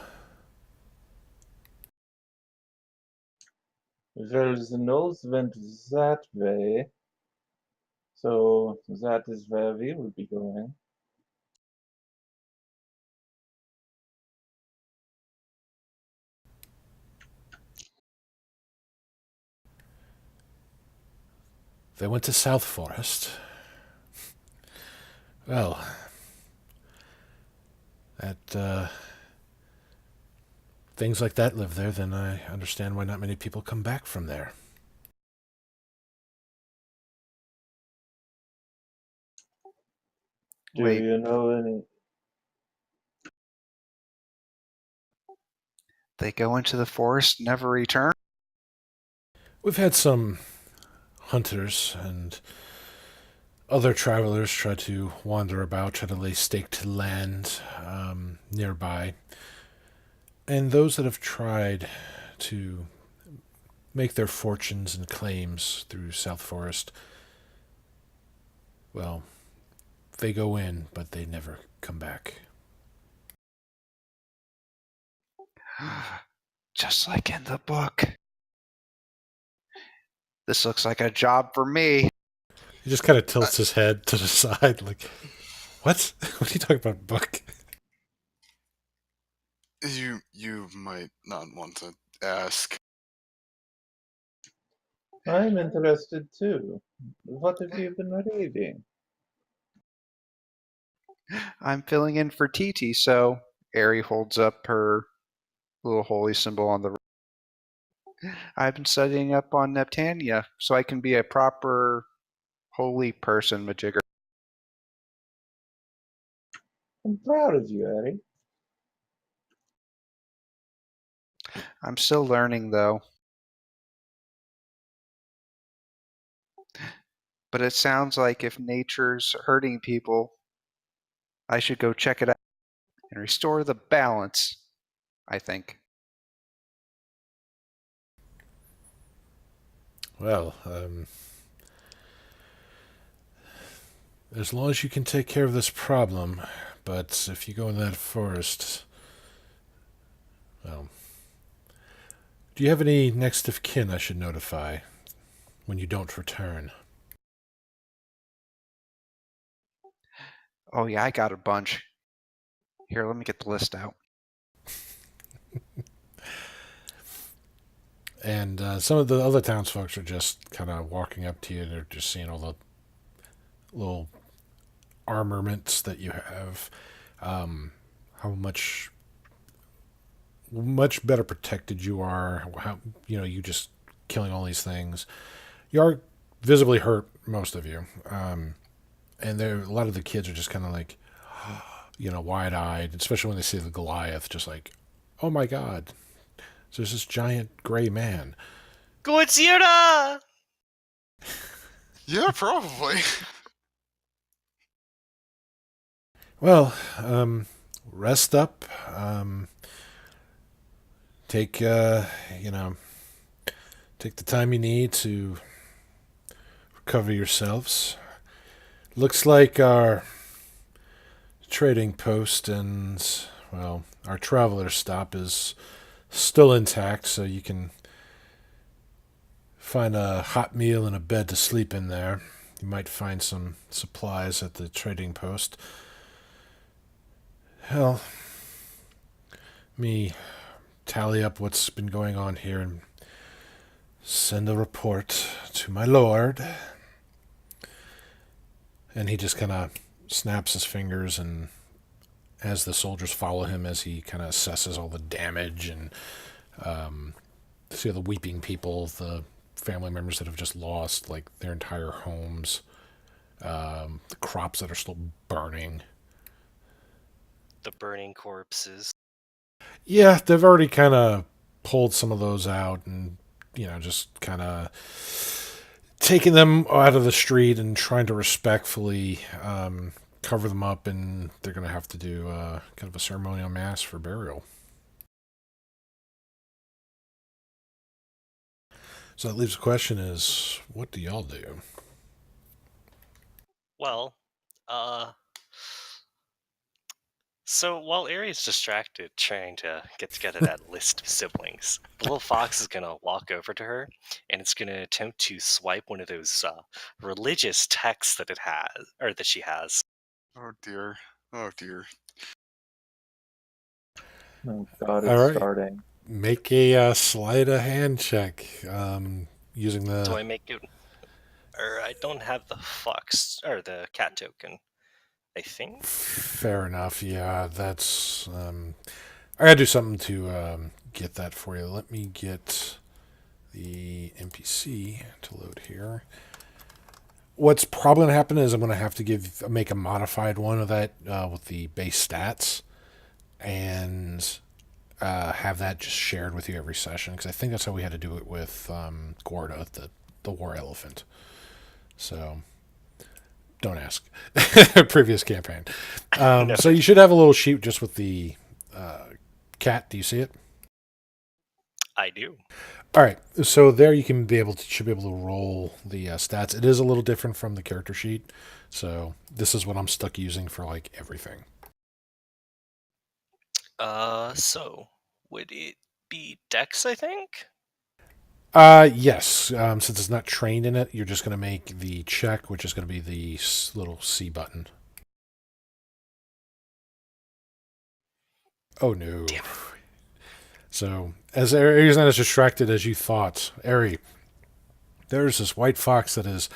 There's the nose went that way, so that is where we will be going. They went to South Forest. Well, that things like that live there, then I understand why not many people come back from there. Do Wait, you know any? they go into the forest, never return? We've had some hunters and other travelers try to wander about, try to lay stake to land nearby. And those that have tried to make their fortunes and claims through South Forest, well, they go in, but they never come back. Just like in the book. This looks like a job for me. He just kind of tilts his head to the side, like, what? What are you talking about, Buck? You might not want to ask. I'm interested too. What have you been reading? I'm filling in for Titi, so Ari holds up her little holy symbol on the. I've been studying up on Neptania, so I can be a proper holy person, Majigger. I'm proud of you, Eddie. I'm still learning, though. But it sounds like if nature's hurting people, I should go check it out and restore the balance, I think. Well, As long as you can take care of this problem. But if you go in that forest, well, do you have any next of kin I should notify when you don't return? Oh yeah, I got a bunch. Here, let me get the list out. And some of the other townsfolk are just kind of walking up to you. They're just seeing all the little armaments that you have. How much better protected you are. How you just killing all these things. You are visibly hurt, most of you. And a lot of the kids are just kind of like, wide-eyed, especially when they see the Goliath, just like, oh my god, there's this giant gray man. Godzilla! Yeah, probably. Well, rest up. Take take the time you need to recover yourselves. Looks like our trading post and, well, our traveler stop is still intact, so you can find a hot meal and a bed to sleep in there. You might find some supplies at the trading post. Hell, me tally up what's been going on here and send a report to my lord. And he just kind of snaps his fingers, and as the soldiers follow him, as he kind of assesses all the damage and see all the weeping people, the family members that have just lost like their entire homes, the crops that are still burning. The burning corpses. Yeah, they've already kind of pulled some of those out and, just kind of taking them out of the street and trying to respectfully cover them up, and they're going to have to do kind of a ceremonial mass for burial. So that leaves the question is, what do y'all do? Well, so while Aries distracted trying to get together that list of siblings, the little fox is gonna walk over to her and it's gonna attempt to swipe one of those religious texts that it has, or that she has. Oh dear. Oh dear. Oh God, All it's right. starting. Make a sleight of hand check using the. Do I make it? Or I don't have the fox or the cat token, I think. Fair enough. Yeah, that's. I gotta do something to get that for you. Let me get the NPC to load here. What's probably gonna happen is I'm gonna have to make a modified one of that with the base stats, and have that just shared with you every session, because I think that's how we had to do it with Gorda, the war elephant. So don't ask. Previous campaign. No. So you should have a little sheet just with the cat. Do you see it? I do. All right. So there you should be able to roll the stats. It is a little different from the character sheet. So this is what I'm stuck using for like everything. So would it be Dex, I think? Yes. Since it's not trained in it, you're just going to make the check, which is going to be the little C button. Oh no. Damn it. So, as Aries not as distracted as you thought, Ari, there's this white fox that is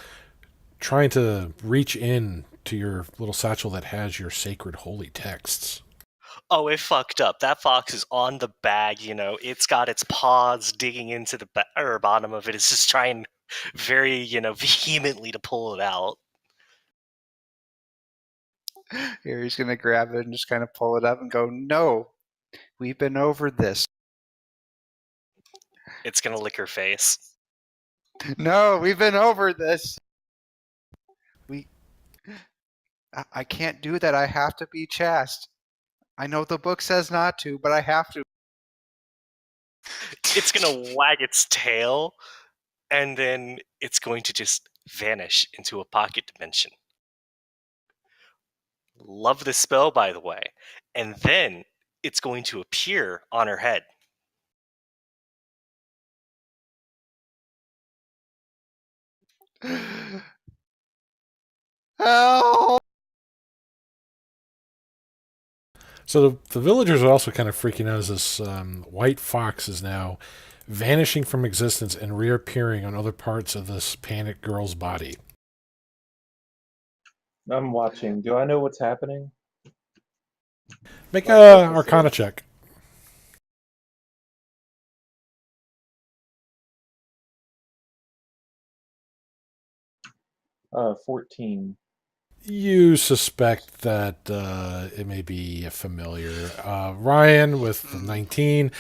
trying to reach in to your little satchel that has your sacred holy texts. Oh, it fucked up. That fox is on the bag, it's got its paws digging into the bottom of it. It's just trying very, vehemently to pull it out. Here he's gonna grab it and just kind of pull it up and go, "No, we've been over this. It's gonna lick her face. No, we've been over this. I can't do that. I have to be chaste. I know the book says not to, but I have to." It's gonna wag its tail, and then it's going to just vanish into a pocket dimension. Love this spell, by the way. And then it's going to appear on her head. Help! So the villagers are also kind of freaking out as this white fox is now vanishing from existence and reappearing on other parts of this panicked girl's body. I'm watching. Do I know what's happening? Make Like a what this Arcana is? check. 14. You suspect that it may be a familiar. Ryan with the 19,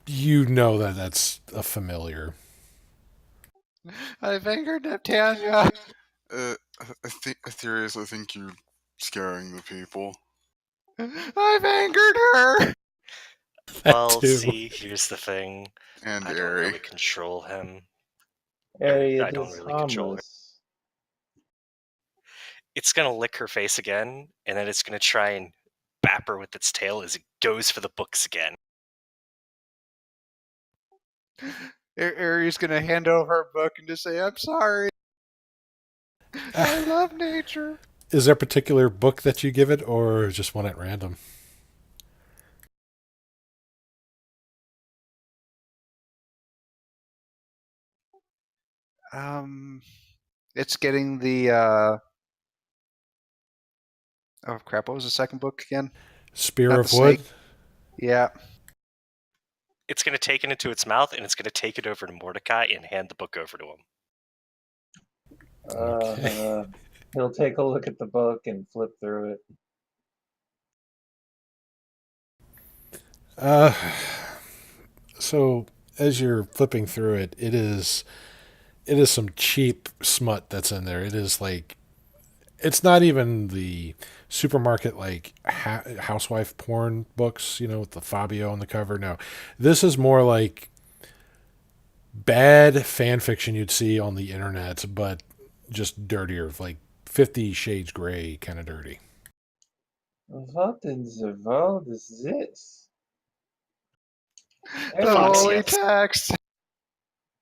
you know that that's a familiar. I've angered Neptania. Aetherius, I think you're scaring the people. I've angered her. That Well, too. see, here's the thing. And I don't Airy. really control him. Hey, I it don't is really control her. harmless. It's going to lick her face again, and then it's going to try and bap her with its tail as it goes for the books again. Aries gonna hand over her book and just say, "I'm sorry. I love nature." Is there a particular book that you give it, or just one at random? It's getting the oh crap! What was the second book again? Spear Not of the Wood? snake. Yeah. It's going to take it into its mouth, and it's going to take it over to Mordecai and hand the book over to him. Okay. He'll take a look at the book and flip through it. So as you're flipping through it, it is some cheap smut that's in there. It is like, it's not even the supermarket like housewife porn books, with the Fabio on the cover. No, this is more like bad fan fiction you'd see on the internet, but just dirtier, like 50 Shades Grey kind of dirty. What in the world is this? The fox holy yells. text.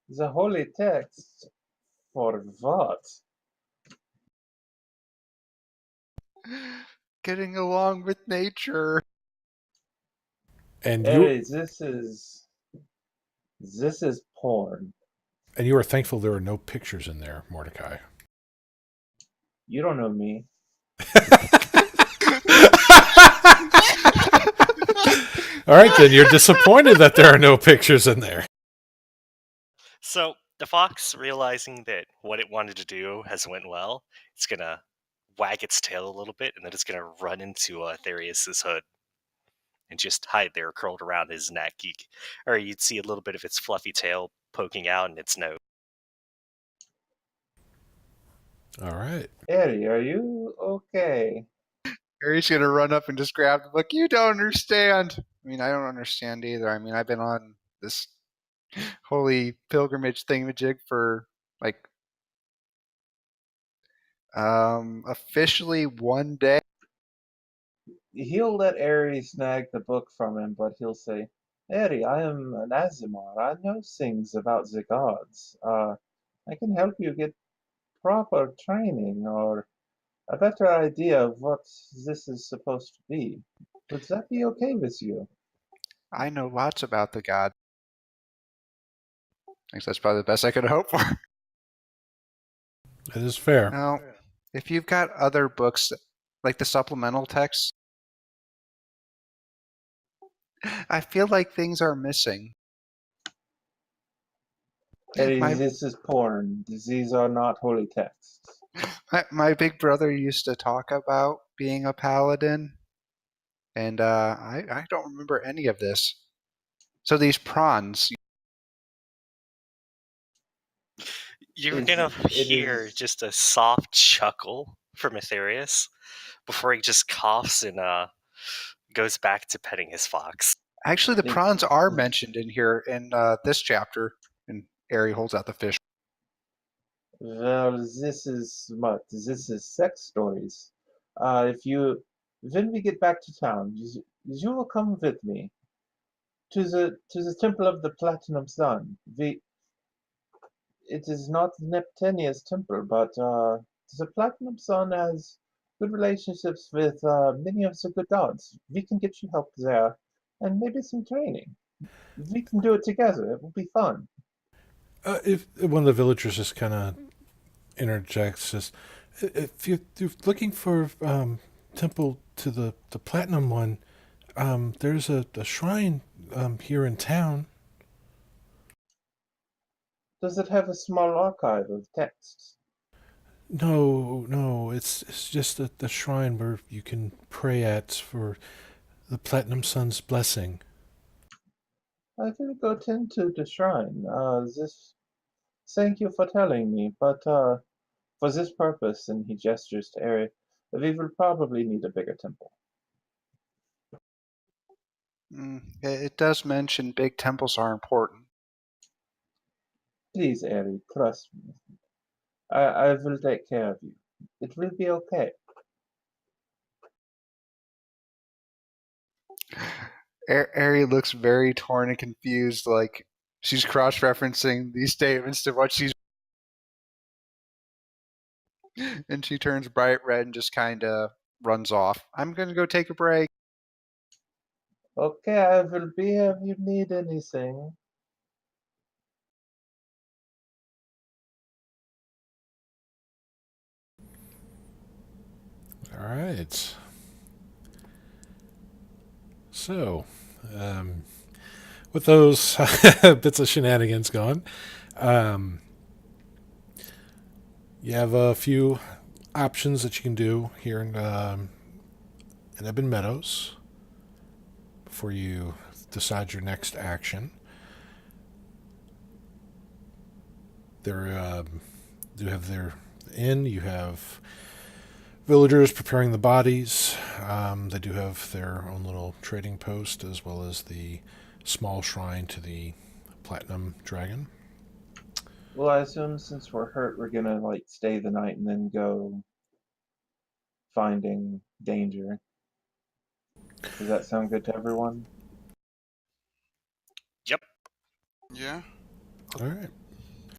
The holy text. For what? Getting along with nature. And Hey, this is porn. you are thankful there are no pictures in there, Mordecai. You don't know me. All right, then you're disappointed that there are no pictures in there. So the fox, realizing that what it wanted to do has went well, it's going to wag its tail a little bit, and then it's going to run into Therius's hood and just hide there, curled around his neck. Or you'd see a little bit of its fluffy tail poking out in its nose. All right. Eddie, are you okay? Aries gonna run up and just grab the book. You don't understand. I mean, I don't understand either. I mean, I've been on this holy pilgrimage thingamajig for like officially one day. He'll let Aries snag the book from him, but he'll say, Eri, I am an Azimar. I know things about the gods. I can help you get proper training or a better idea of what this is supposed to be. Would that be okay with you? I know lots about the god. I think that's probably the best I could hope for. It is fair. Now, if you've got other books like the supplemental text, I feel like things are missing. Eddie, My- this is porn. These are not holy texts. My big brother used to talk about being a paladin, and I don't remember any of this. So these prawns. You're It- going to it hear is- just a soft chuckle from Aetherius before he just coughs and goes back to petting his fox. Actually, the It- prawns are mentioned in here in this chapter, and Ari holds out the fish. Well, this is what? This is sex stories. When we get back to town, you will come with me to the temple of the Platinum Sun. It is not Neptunia's temple, but the Platinum Sun has good relationships with many of the good gods. We can get you help there, and maybe some training. We can do it together. It will be fun. If one of the villagers just kind of interjects, says, if you're looking for temple to the platinum one, there's a shrine here in town. Does it have a small archive of texts? No, it's just the shrine where you can pray at for the platinum sun's blessing. I will go tend to the shrine. Thank you for telling me, but for this purpose, and he gestures to Ari, we will probably need a bigger temple. It does mention big temples are important. Please, Ari, trust me. I will take care of you. It will be okay. Ari looks very torn and confused, like she's cross-referencing these statements to what she's. And she turns bright red and just kind of runs off. I'm going to go take a break. Okay, I will be here if you need anything. All right. So, with those bits of shenanigans gone, you have a few options that you can do here in Ebon Meadows before you decide your next action. There do have their inn. You have villagers preparing the bodies. They do have their own little trading post as well as the small shrine to the platinum dragon. Well, I assume since we're hurt, we're gonna like stay the night and then go finding danger. Does that sound good to everyone? Yep. Yeah. All right.